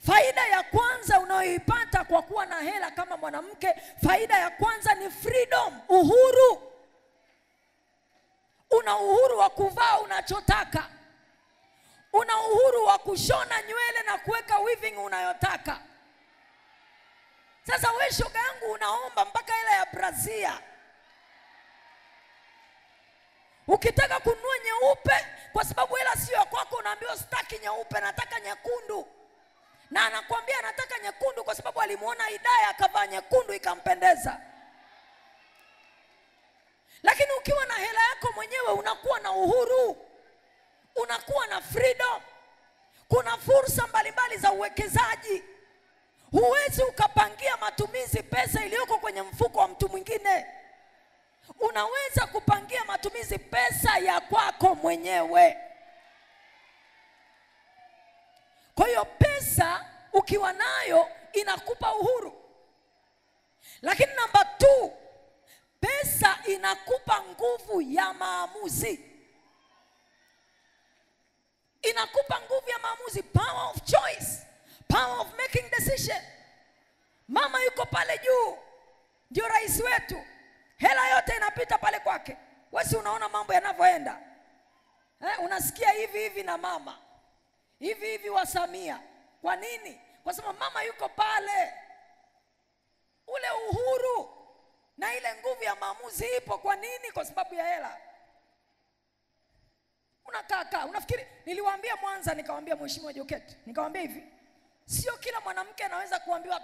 Faida ya kwanza unayoipata kwa kuwa na hela kama mwanamke, faida ya kwanza ni freedom, uhuru. Una uhuru wa kuvaa unachotaka. Una uhuru wa kushona nywele na kuweka weaving unayotaka. Sasa wewe shoga yangu unaomba mpaka hela ya brazia. Ukitaka kununua nyeupe, kwa sababu hela sio ya kwako, unaambiwa sitaki nyeupe, nataka nyekundu. Na anakuambia anataka nyekundu kwa sababu alimuona Idaya akavaa nyekundu ikampendeza. Lakini ukiwa na hela yako mwenyewe unakuwa na uhuru, unakuwa na freedom. Kuna fursa mbalimbali za uwekezaji. Huwezi ukapangia matumizi pesa iliyoko kwenye mfuko wa mtu mwingine. Unaweza kupangia matumizi pesa ya kwako mwenyewe. Kwa hiyo pesa ukiwa nayo inakupa uhuru. Lakini namba 2, pesa inakupa nguvu ya maamuzi. Inakupa nguvu ya maamuzi, power of choice, power of making decision. Mama yuko pale juu, ndio rais wetu. Hela yote inapita pale kwake. Wewe unaona mambo yanavyoenda. Unasikia hivi hivi na mama. Hivi hivi wa Samia. Kwa nini? Kwa sababu mama yuko pale. Ule uhuru na ile nguvu ya maamuzi ipo. Kwa nini? Kwa sababu ya hela. Unakaa, unafikiri niliwaambia Mwanza, nikawaambia Mheshimiwa Joketi, nikawaambia hivi, sio kila mwanamke anaweza kuambiwa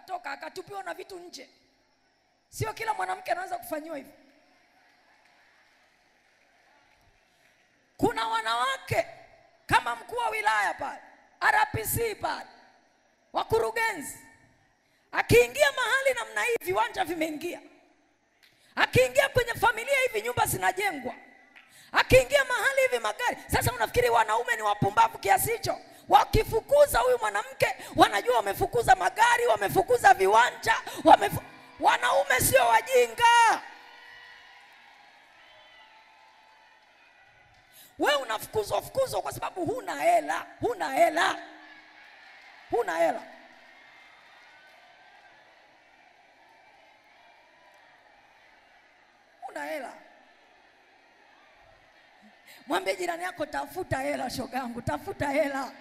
toka akatupiwa na vitu nje. Sio kila mwanamke anaweza kufanywa hivi. Kuna wanawake kama mkuu wa wilaya pale, RPC pale, wakurugenzi, akiingia mahali namna hivi viwanja vimeingia. Akiingia kwenye familia hivi nyumba zinajengwa. Akiingia mahali hivi magari. Sasa unafikiri wanaume ni wapumbavu kiasi hicho? Wakifukuza huyu mwanamke, wanajua wamefukuza magari, wamefukuza viwanja, wanaume sio wajinga. Wewe unafukuzwa kwa sababu huna hela. Huna hela. Mwambie jirani yako, tafuta hela shogangu, tafuta hela.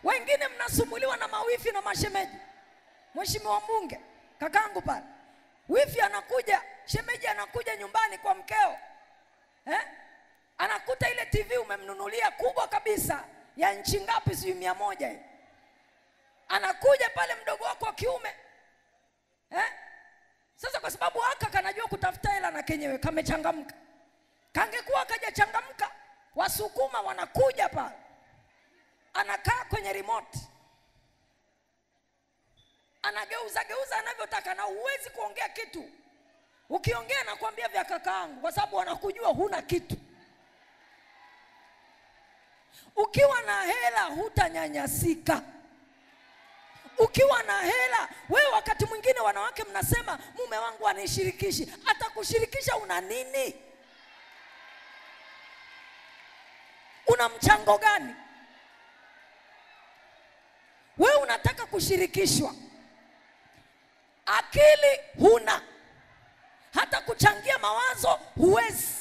Wengine mnasumbuliwa na mawifi na mashemeji. Mheshimiwa mbunge, kakangu pale, wifi anakuja, shemeji anakuja nyumbani kwa mkeo. Anakuta ile TV umemnunulia kubwa kabisa ya nchi ngapi, sio 100. Anakuja pale mdogo wako wa kiume. Sasa kwa sababu haka kanajua kutafuta hela na kenyewe kamechangamka. Kangekuwa kajachangamka, Wasukuma wanakuja pale. Anakaa kwenye remote. Anageuza anavyotaka na huwezi kuongea kitu. Ukiongea na kuambia vya kakaangu kwa sababu wanakujua huna kitu. Ukiwa na hela hutanyanyasika. Ukiwa na hela, wewe wakati mwingine wanawake mnasema mume wangu anishirikishi. Atakushirikisha una nini? Una mchango gani? Wewe unataka kushirikishwa. Akili huna. Hata kuchangia mawazo huwezi.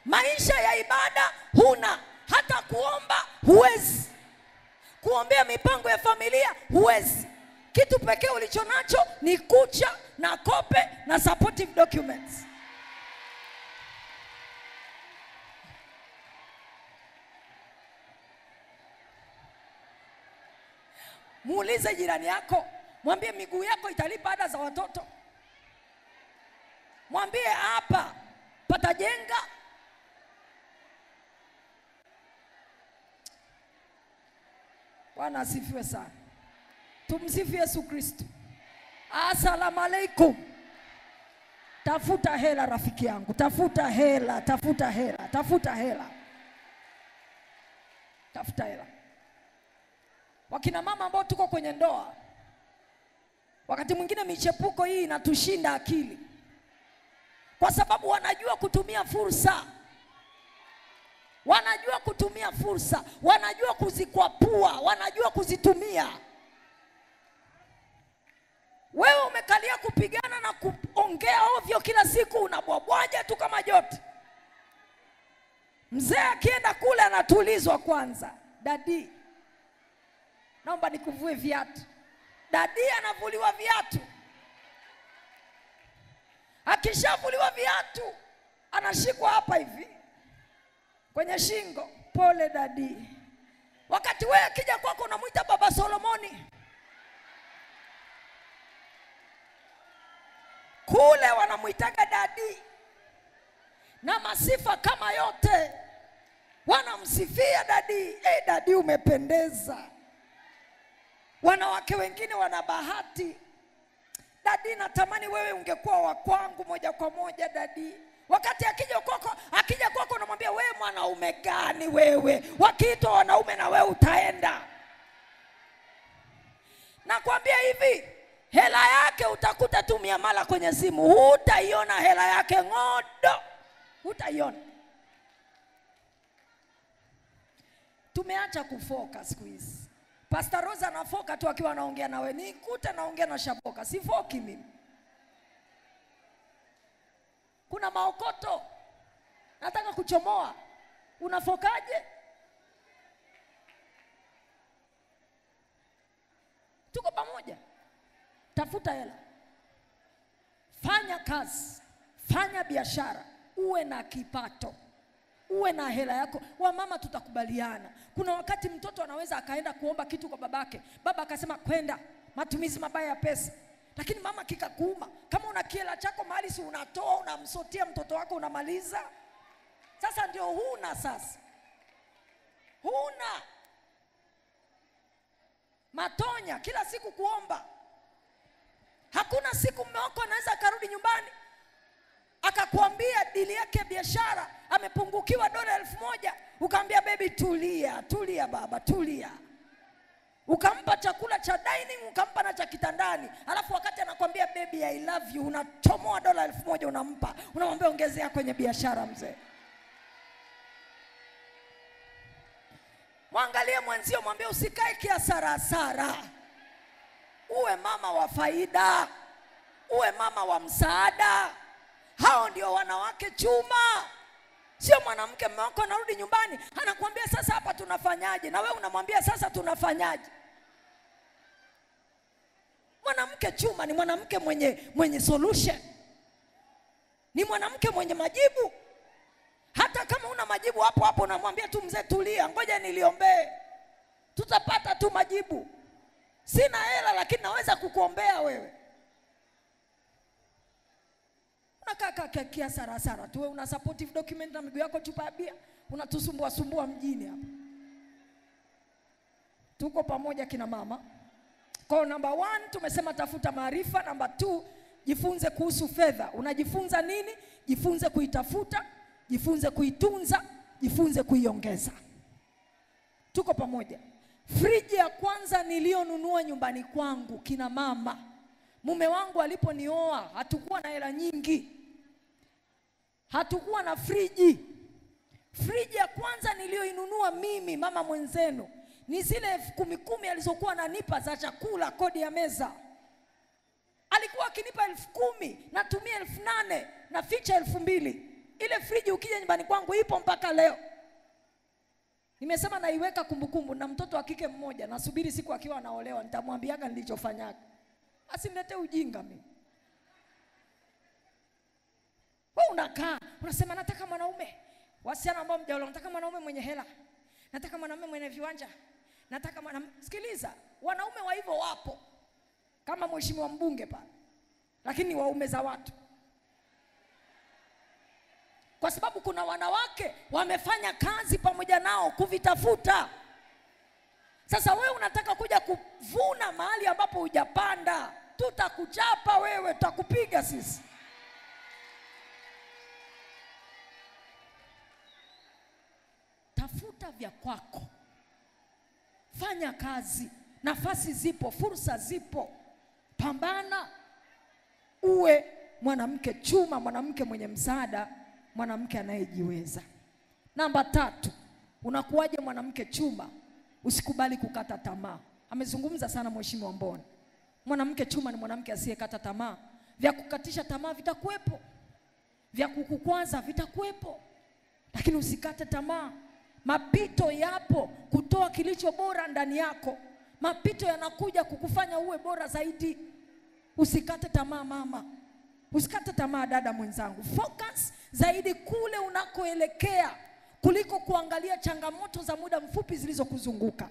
Maisha ya ibada huna. Hata kuomba huwezi. Kuombea mipango ya familia huwezi. Kitu pekee ulicho nacho ni kucha na kope na supportive documents. Muulize jirani yako, mwambie miguu yako italipa ada za watoto. Mwambie hapa patajenga. Bwana asifiwe sana. Tumsifu Yesu Kristo. Asalamu alaykum. Tafuta hela rafiki yangu, tafuta hela. Wakina mama ambao tuko kwenye ndoa, wakati mwingine michepuko hii inatushinda akili. Kwa sababu wanajua kutumia fursa. Wanajua kuzikwapua, wanajua kuzitumia. Wewe umekalia kupigana na kuongea ovyo kila siku, unabwabwaja tu kama jote. Mzee akienda kule anatulizwa kwanza. Dadi, naomba nikuvue viatu. Dadi anavuliwa viatu. Akishavuliwa viatu, anashikwa hapa hivi kwenye shingo. Pole dadi. Wakati wewe akija kwako unamuita Baba Solomoni. Kule wanamuitaga dadi. Na masifa kama yote wanamsifia dadi. Dadi umependeza. Wanawake wengine wana bahati. Dadi, natamani wewe ungekuwa wa kwangu moja kwa moja dadi. Wakati akija kwako unamwambia wewe mwanaume gani wewe? Wakiitwa wanaume na wewe utaenda. Nakwambia hivi, hela yake utakuta tu miamala kwenye simu. Hutaiona hela yake ngodo. Hutaiona. Tumeacha kufoka siku hizi. Pastor Rosa anafoka tu akiwa anaongea nawe. Nikuta naongea na Shaboka. Sifoki mimi. Kuna maokoto nataka kuchomoa. Unafokaje? Tuko pamoja. Tafuta hela. Fanya kazi. Fanya biashara. Uwe na kipato. Uwe na hela yako. Wamama tutakubaliana. Kuna wakati mtoto anaweza akaenda kuomba kitu kwa babake. Baba akasema kwenda, matumizi mabaya ya pesa. Lakini mama kikakuuma. Kama una kiela chako mahali si unatoa, unamsotia mtoto wako unamaliza. Sasa ndio huna sasa. Huna. Matonya kila siku kuomba. Hakuna siku mume wako anaweza karudi nyumbani akakwambia dili yake ya biashara amepungukiwa $1,000, ukamwambia baby tulia, tulia baba, tulia. Ukampa chakula cha dining, ukampa na cha kitandani. Alafu wakati anakuambia baby I love you, unachomoa $1,000 unampa. Unamwambia ongezea kwenye biashara mzee. Mwangalie mwenzio, mwambie usikae kiasara. Uwe mama wa faida. Uwe mama wa msaada. Hao ndio wanawake chuma. Sio mwanamke mume wako anarudi nyumbani anakuambia sasa hapa tunafanyaje, na wewe unamwambia sasa tunafanyaje. Mwanamke chuma ni mwanamke mwenye solution. Ni mwanamke mwenye majibu. Hata kama una majibu hapo unamwambia tu mzee tulia, ngoja niliombee. Tutapata tu majibu. Sina hela lakini naweza kukuombea wewe. Unakaa kiasara tu, wewe una supportive document na miguu yako chupa ya bia, unatusumbua mjini hapa. Tuko pamoja kina mama. Kwa number 1 tumesema tafuta maarifa. Number 2 jifunze kuhusu fedha. Unajifunza nini? Jifunze kuitafuta, jifunze kuitunza, jifunze kuiongeza. Tuko pamoja. Friji ya kwanza nilionunua nyumbani kwangu kina mama, mume wangu aliponioa hatukuwa na hela nyingi. Hatukuwa na friji. Friji ya kwanza nilioinunua mimi mama mwenzenu ni zile 10,000 alizokuwa ananipa za chakula, kodi ya meza. Alikuwa akinipa 10,000, natumia 8,000 na ficha 2,000. Ile friji ukija nyumbani kwangu ipo mpaka leo. Nimesema naiweka kumbukumbu, na mtoto wa kike mmoja nasubiri siku akiwa anaolewa nitamwambiaga nilichofanyaga. Asimletee ujinga mimi. Wewe unakaa, unasema nataka mwanaume. Wasichana ambao mjaolewa, nataka mwanaume mwenye hela. Nataka mwanaume mwenye viwanja. Nataka mwanaume. Sikiliza, wanaume wa hivyo wapo. Kama mheshimiwa mbunge pale. Lakini waume za watu. Kwa sababu kuna wanawake wamefanya kazi pamoja nao kuvitafuta. Sasa wewe unataka kuja kuvuna mahali ambapo hujapanda. Tutakuchapa wewe, tutakupiga sisi. Tafuta vya kwako. Fanya kazi. Nafasi zipo, fursa zipo. Pambana. Uwe mwanamke chuma, mwanamke mwenye msaada, mwanamke anayejiweza. Namba 3, unakuwaje mwanamke chuma? Usikubali kukata tamaa. Amezungumza sana mheshimiwa Mboni. Mwanamke chuma ni mwanamke asiyekata tamaa. Vya kukatisha tamaa vitakuwepo. Vya kukukwaza vitakuwepo. Lakini usikate tamaa. Mapito yapo kutoa kilicho bora ndani yako. Mapito yanakuja kukufanya uwe bora zaidi. Usikate tamaa mama. Usikate tamaa dada mwenzangu. Focus zaidi kule unakoelekea kuliko kuangalia changamoto za muda mfupi zilizokuzunguka.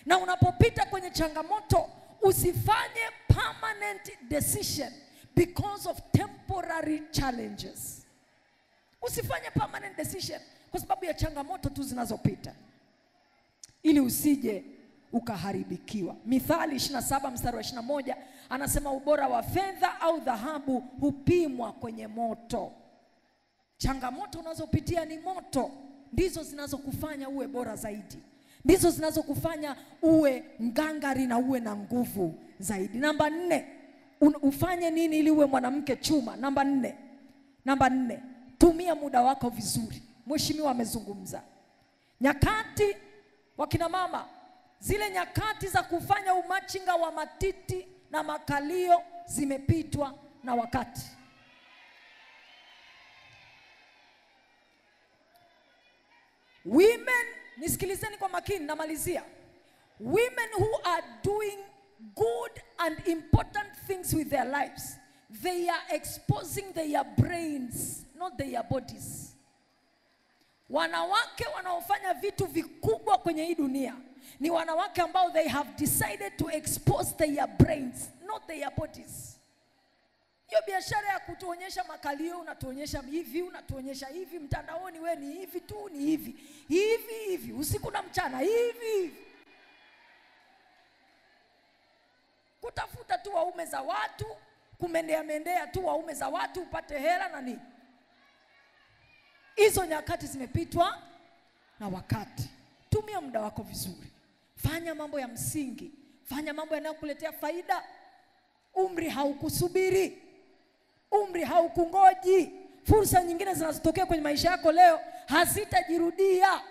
Na unapopita kwenye changamoto usifanye permanent decision because of temporary challenges. Usifanye permanent decision kwa sababu ya changamoto tu zinazopita, ili usije ukaharibikiwa. Mithali 27:21 anasema ubora wa fedha au dhahabu hupimwa kwenye moto. Changamoto unazopitia ni moto, ndizo zinazokufanya uwe bora zaidi. Ndizo zinazokufanya uwe ngangari na uwe na nguvu zaidi. Namba 4, ufanye nini ili uwe mwanamke chuma? Namba 4, tumia muda wako vizuri. Mheshimiwa amezungumza. Nyakati wakina mama, zile nyakati za kufanya umachinga wa matiti na makalio zimepitwa na wakati. Women, nisikilizeni kwa makini, namalizia. Women who are doing good and important things with their lives, they are exposing their brains, not their bodies. Wanawake wanaofanya vitu vikubwa kwenye hii dunia ni wanawake ambao they have decided to expose their brains, not their bodies. Hiyo biashara ya kutuonyesha makalio, unatuonyesha hivi, unatuonyesha hivi, mtandaoni we ni hivi tu, ni hivi. Hivi, usiku na mchana, hivi. Kutafuta tu waume za watu, kumendea tu waume za watu upate hela na nini. Hizo nyakati zimepitwa na wakati. Tumia muda wako vizuri. Fanya mambo ya msingi. Fanya mambo yanayokuletea faida. Umri haukusubiri. Umri haukungoji. Fursa nyingine zinazotokea kwenye maisha yako leo hazitajirudia.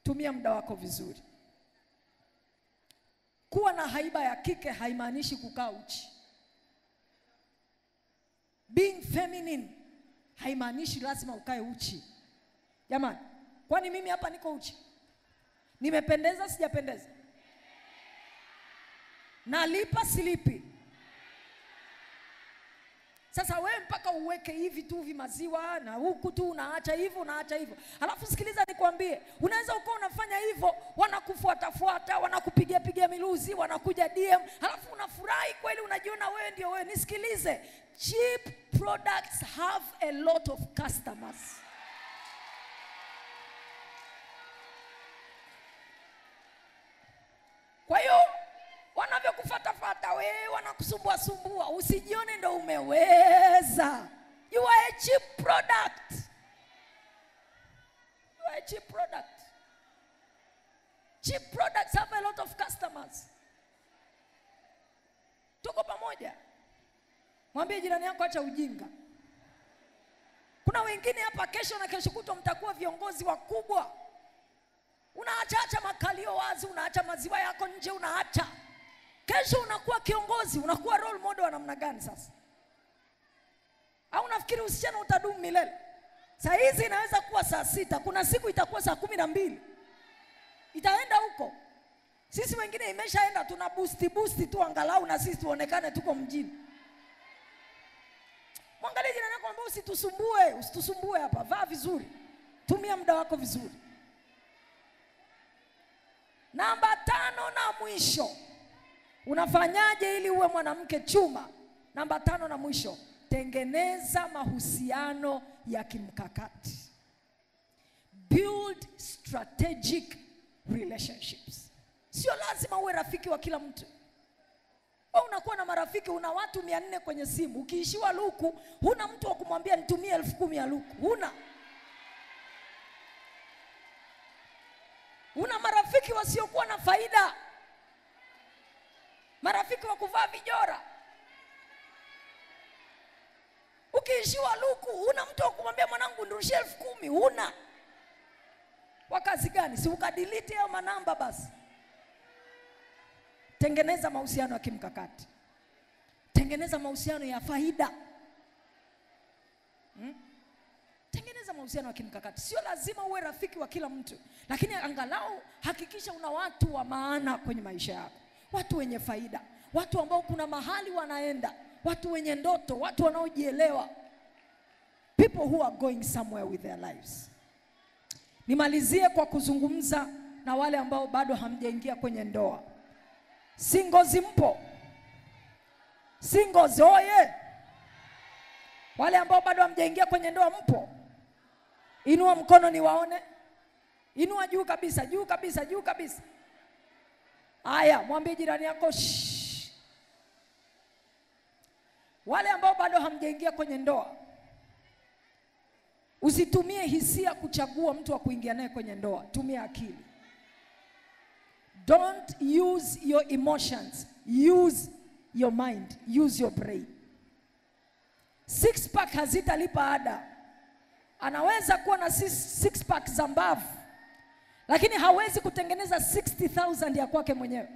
Tumia muda wako vizuri. Kuwa na haiba ya kike haimaanishi kukaa uchi. Being feminine haimaanishi lazima ukae uchi. Jamani, kwani mimi hapa niko uchi? Nimependeza sijapendeza? Nalipa silipi? Sasa wewe mpaka uweke hivi tu vimaziwa na huku tu unaacha hivyo unaacha hivyo. Alafu sikiliza nikwambie, unaweza uko unafanya hivyo, wanakufuata, wanakupigia miluzi, wanakuja DM, alafu unafurahi kweli, unajiona wewe ndio wewe. Nisikilize, cheap products have a lot of customers. Kwa hiyo wanavyokufuata wewe, wanakusumbua, usijione ndo umeweza. You are a cheap product. You are a cheap product. Cheap products have a lot of customers. Tuko pamoja? Mwambie jirani yako acha ujinga. Kuna wengine hapa kesho na kesho kutwa mtakuwa viongozi wakubwa. Unaacha makalio wazi, unaacha maziwa yako nje, unaacha. Kesho unakuwa kiongozi, unakuwa role model wa namna gani sasa? Au unafikiri usichana utadumu milele? Saa hizi inaweza kuwa saa 6, kuna siku itakuwa saa 12. Itaenda huko. Sisi wengine imeshaenda, tuna boost tu angalau na sisi tuonekane tuko mjini. Mwangalie jirani yako ambaye usitusumbue hapa. Vaa vizuri. Tumia muda wako vizuri. Namba 5 na mwisho. Unafanyaje ili uwe mwanamke chuma? Namba 5 na mwisho. Tengeneza mahusiano ya kimkakati. Build strategic relationships. Sio lazima uwe rafiki wa kila mtu. Wewe unakuwa na marafiki, una watu 400 kwenye simu. Ukiishiwa luku, huna mtu wa kumwambia nitumie 10,000 ya luku. Huna. Una marafiki wasiokuwa na faida. Marafiki wa kuvaa vijora. Ukiishiwa luku, huna mtu wa kumwambia mwanangu nirudishie 10,000. Huna. Wakazi gani? Si ukadelete hayo manamba basi. Tengeneza mahusiano ya kimkakati. Tengeneza mahusiano ya faida. Tengeneza mahusiano ya kimkakati. Sio lazima uwe rafiki wa kila mtu, lakini angalau hakikisha una watu wa maana kwenye maisha yako. Watu wenye faida, watu ambao kuna mahali wanaenda, watu wenye ndoto, watu wanaojielewa. People who are going somewhere with their lives. Nimalizie kwa kuzungumza na wale ambao bado hamjaingia kwenye ndoa. Singles mpo? Singles oye! Wale ambao bado hamjaingia kwenye ndoa mpo? Inua mkono niwaone. Inua juu kabisa, juu kabisa, juu kabisa. Aya, mwambie jirani yako shh. Wale ambao bado hamjaingia kwenye ndoa, usitumie hisia kuchagua mtu wa kuingia naye kwenye ndoa. Tumia akili. Don't use your emotions. Use your mind. Use your brain. 6-pack hazitalipa ada. Anaweza kuwa na 6-pack za mbavu, lakini hawezi kutengeneza 60,000 ya kwake mwenyewe.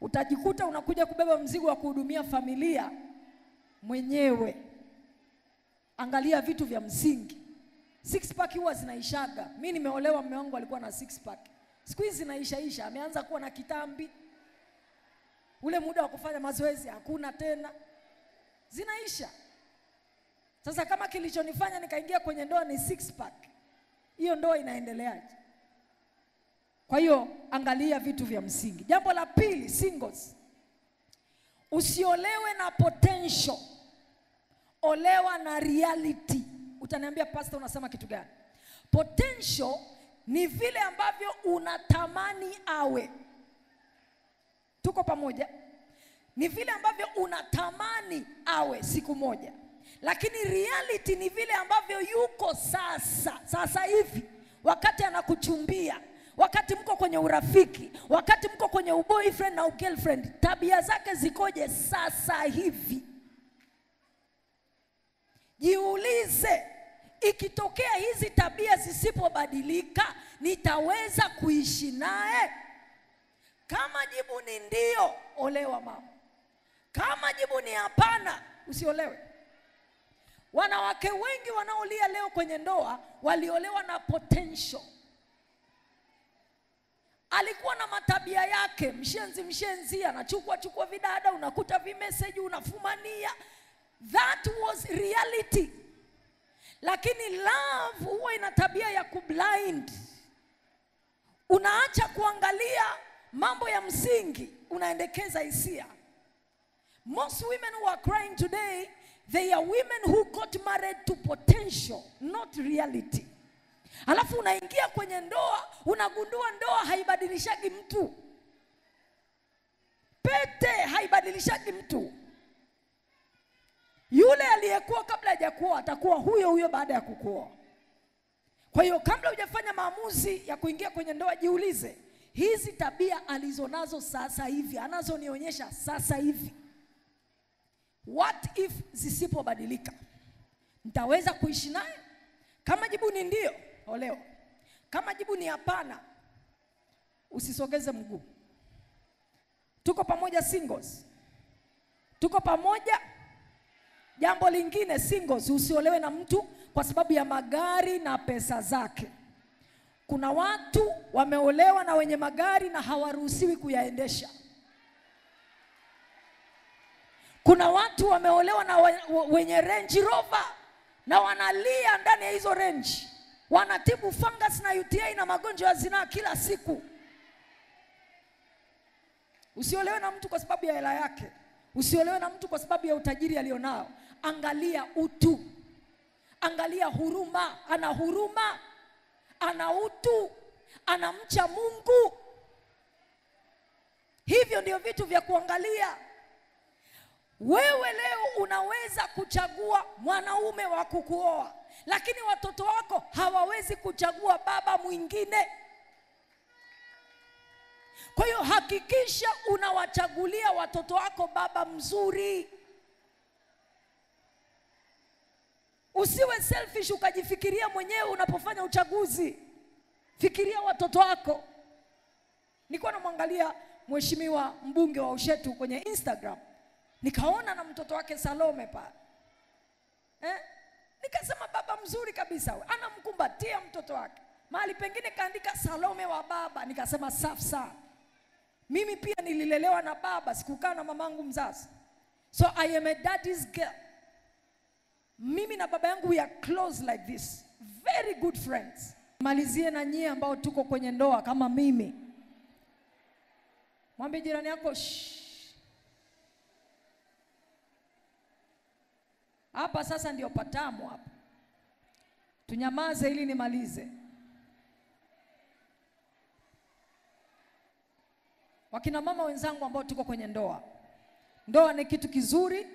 Utajikuta unakuja kubeba mzigo wa kuhudumia familia mwenyewe. Angalia vitu vya msingi. 6-pack huwa zinaishaga. Mimi nimeolewa, mume wangu alikuwa na 6-pack. Siku hizi zinaisha. Ameanza kuwa na kitambi. Ule muda wa kufanya mazoezi hakuna tena. Zinaisha. Sasa kama kilichonifanya nikaingia kwenye ndoa ni 6-pack, hiyo ndoa inaendeleaje? Kwa hiyo angalia vitu vya msingi. Jambo la pili, singles. Usiolewe na potential. Olewa na reality. Utaniambia pastor unasema kitu gani? Potential ni vile ambavyo unatamani awe. Tuko pamoja? ni vile ambavyo unatamani awe siku moja, lakini reality ni vile ambavyo yuko sasa hivi, wakati anakuchumbia, wakati mko kwenye urafiki, wakati mko kwenye boyfriend na girlfriend, tabia zake zikoje sasa hivi? Jiulize, ikitokea hizi tabia zisipobadilika, nitaweza kuishi naye? Kama jibu ni ndio, olewa mama. Kama jibu ni hapana, usiolewe. Wanawake wengi wanaolia leo kwenye ndoa waliolewa na potential. Alikuwa na matabia yake, mshenzi, anachukua vidada, unakuta vimessage, unafumania. That was reality. Lakini love huwa ina tabia ya kublind. Unaacha kuangalia mambo ya msingi, unaendekeza hisia. Most women who are crying today, they are women who got married to potential, not reality. Alafu unaingia kwenye ndoa, unagundua ndoa haibadilishagi mtu. Pete haibadilishagi mtu. Yule aliyekuwa kabla hajakuoa atakuwa huyo baada ya kukuoa. Kwa hiyo kabla hujafanya maamuzi ya kuingia kwenye ndoa, jiulize, hizi tabia alizonazo sasa hivi, anazonionyesha sasa hivi, what if zisipobadilika? Nitaweza kuishi naye? Kama jibu ni ndio, olewa. Kama jibu ni hapana, usisogeze mguu. Tuko pamoja singles? Tuko pamoja? Jambo lingine, singles, usiolewe na mtu kwa sababu ya magari na pesa zake. Kuna watu wameolewa na wenye magari na hawaruhusiwi kuyaendesha. Kuna watu wameolewa na wenye Range Rover na wanalia ndani ya hizo Range. Wanatibu fungus na UTI na magonjwa ya zinaa kila siku. Usiolewe na mtu kwa sababu ya hela yake. Usiolewe na mtu kwa sababu ya utajiri alionao. Angalia utu. Angalia huruma. Ana huruma, ana utu, anamcha Mungu. Hivyo ndio vitu vya kuangalia. Wewe leo unaweza kuchagua mwanaume wa kukuoa, lakini watoto wako hawawezi kuchagua baba mwingine. Kwa hiyo hakikisha unawachagulia watoto wako baba mzuri. Usiwe selfish ukajifikiria mwenyewe unapofanya uchaguzi. Fikiria watoto wako. Nilikuwa namwangalia mheshimiwa mbunge wa Ushetu kwenye Instagram. Nikaona na mtoto wake Salome pale. Nikasema baba mzuri kabisa we. Anamkumbatia mtoto wake. Mahali pengine kaandika Salome wa baba. Nikasema safi sana. Mimi pia nililelewa na baba, sikukaa na mamangu mzazi. So I am a daddy's girl. Mimi na baba yangu we are close like this. Very good friends. Malizie na nyie ambao tuko kwenye ndoa kama mimi. Mwambie jirani yako shh. Hapa sasa ndio patamu hapa. Tunyamaze ili nimalize. Wakina mama wenzangu ambao tuko kwenye ndoa. Ndoa ni kitu kizuri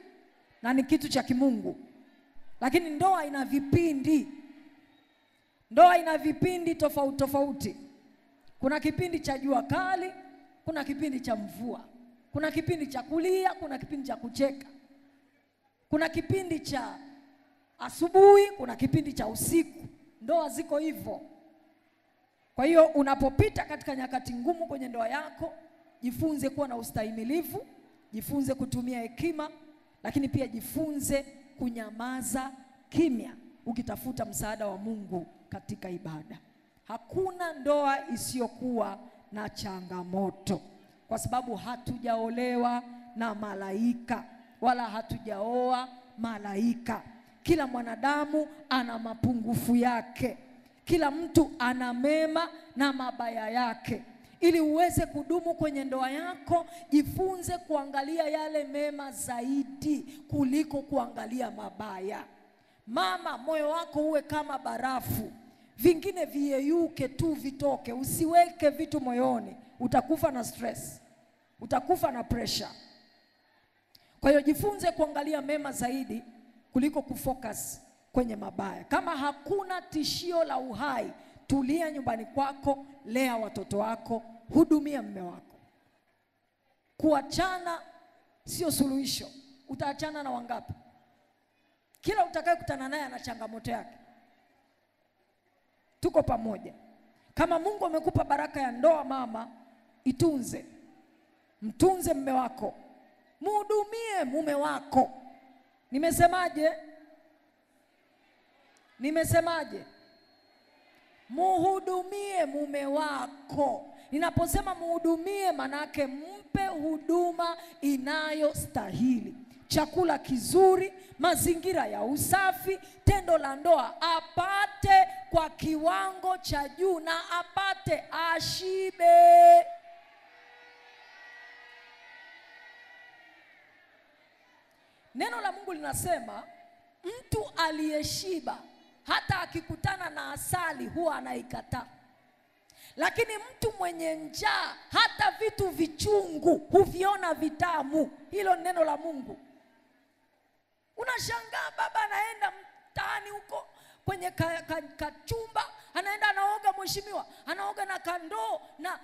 na ni kitu cha kimungu. Lakini ndoa ina vipindi. Ndoa ina vipindi tofauti tofauti. Kuna kipindi cha jua kali, kuna kipindi cha mvua. Kuna kipindi cha kulia, kuna kipindi cha kucheka. Kuna kipindi cha asubuhi, kuna kipindi cha usiku. Ndoa ziko hivyo. Kwa hiyo unapopita katika nyakati ngumu kwenye ndoa yako, jifunze kuwa na ustahimilivu, jifunze kutumia hekima, lakini pia jifunze kunyamaza kimya ukitafuta msaada wa Mungu katika ibada. Hakuna ndoa isiyokuwa na changamoto, kwa sababu hatujaolewa na malaika wala hatujaoa malaika. Kila mwanadamu ana mapungufu yake. Kila mtu ana mema na mabaya yake. Ili uweze kudumu kwenye ndoa yako, jifunze kuangalia yale mema zaidi kuliko kuangalia mabaya. Mama, moyo wako uwe kama barafu. Vingine viyeyuke tu vitoke. Usiweke vitu moyoni. Utakufa na stress. Utakufa na pressure. Kwa hiyo jifunze kuangalia mema zaidi kuliko kufocus kwenye mabaya. Kama hakuna tishio la uhai, tulia nyumbani kwako, lea watoto wako, hudumia mume wako. Kuachana sio suluhisho. Utaachana na wangapi? Kila utakayekutana naye ana changamoto yake. Tuko pamoja. Kama Mungu amekupa baraka ya ndoa mama, itunze. Mtunze mume wako. Mhudumie mume wako. Nimesemaje? Muhudumie mume wako. Ninaposema muhudumie, manake mpe huduma inayostahili. Chakula kizuri, mazingira ya usafi, tendo la ndoa apate kwa kiwango cha juu na apate ashibe. Neno la Mungu linasema mtu aliyeshiba hata akikutana na asali huwa anaikataa. Lakini mtu mwenye njaa hata vitu vichungu huviona vitamu. Hilo neno la Mungu. Unashangaa baba anaenda mtaani huko kwenye kachumba, anaenda anaoga, mheshimiwa, anaoga na kandoo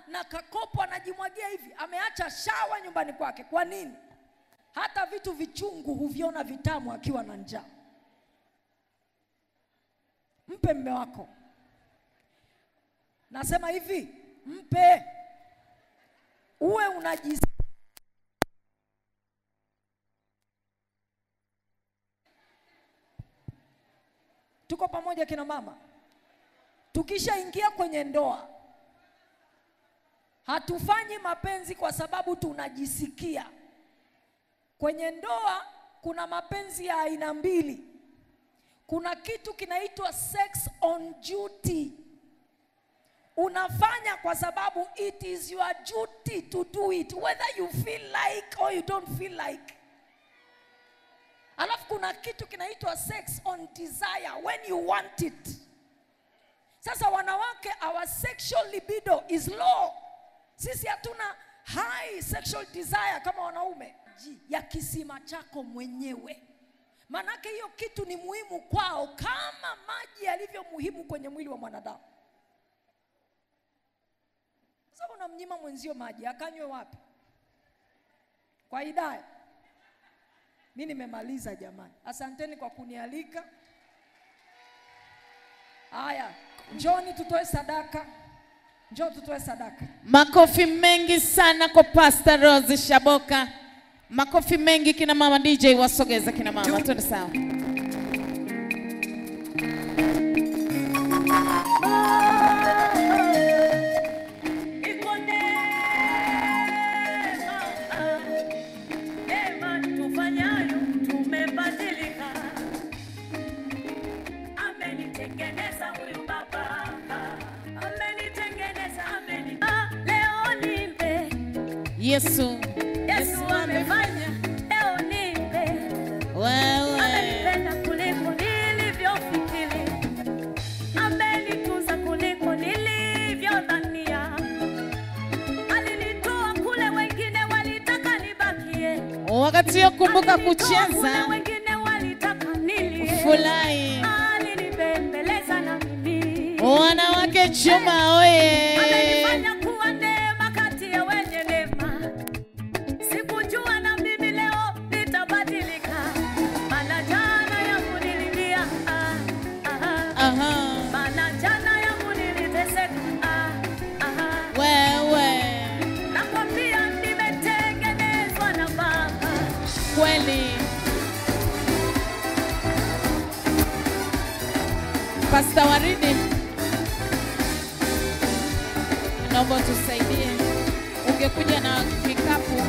na kakopo anajimwagia hivi. Ameacha shawa nyumbani kwake. Kwa nini? Hata vitu vichungu huviona vitamu akiwa na njaa. Mpe mume wako. Nasema hivi, mpe. Uwe unajisikia. Tuko pamoja kina mama? Tukishaingia kwenye ndoa, hatufanyi mapenzi kwa sababu tunajisikia. Kwenye ndoa kuna mapenzi ya aina mbili. Kuna kitu kinaitwa sex on duty. Unafanya kwa sababu it is your duty to do it, whether you feel like or you don't feel like. Alafu kuna kitu kinaitwa sex on desire, when you want it. Sasa wanawake, our sexual libido is low. Sisi hatuna high sexual desire kama wanaume. Ya kisima chako mwenyewe. Manake hiyo kitu ni muhimu kwao kama maji yalivyo muhimu kwenye mwili wa mwanadamu. Sasa unamnyima mwenzio maji, akanywe wapi? Kwa Hidaya. Mimi nimemaliza jamani. Asanteni kwa kunialika. Haya, njoni tutoe sadaka. Njoo tutoe sadaka. Makofi mengi sana kwa Pastor Rose Shaboka. Makofi mengi kina mama DJ, wasogeza kina mama. Twende sawa. Yesu amefanya leo nipe. Wewe amenipenda kuliko nilivyofikiri. Amenitunza kuliko nilivyodhania. Alinitoa kule wengine walitaka nibakie. Wakati yokumbuka kucheza wengine walitaka nilie. Fulai alinibembeleza na mimi. Wanawake chuma oye. Amenifanya kuwa neema kati ya wenye neema. Sikujua na mimi leo nitabadilika. Maana jana yangu nililia. Maana jana yangu niliteseka. Wewe nakwambia nimetengenezwa na Baba. Kweli. Pastor Waridi, naomba tusaidie. Ungekuja na kikapu.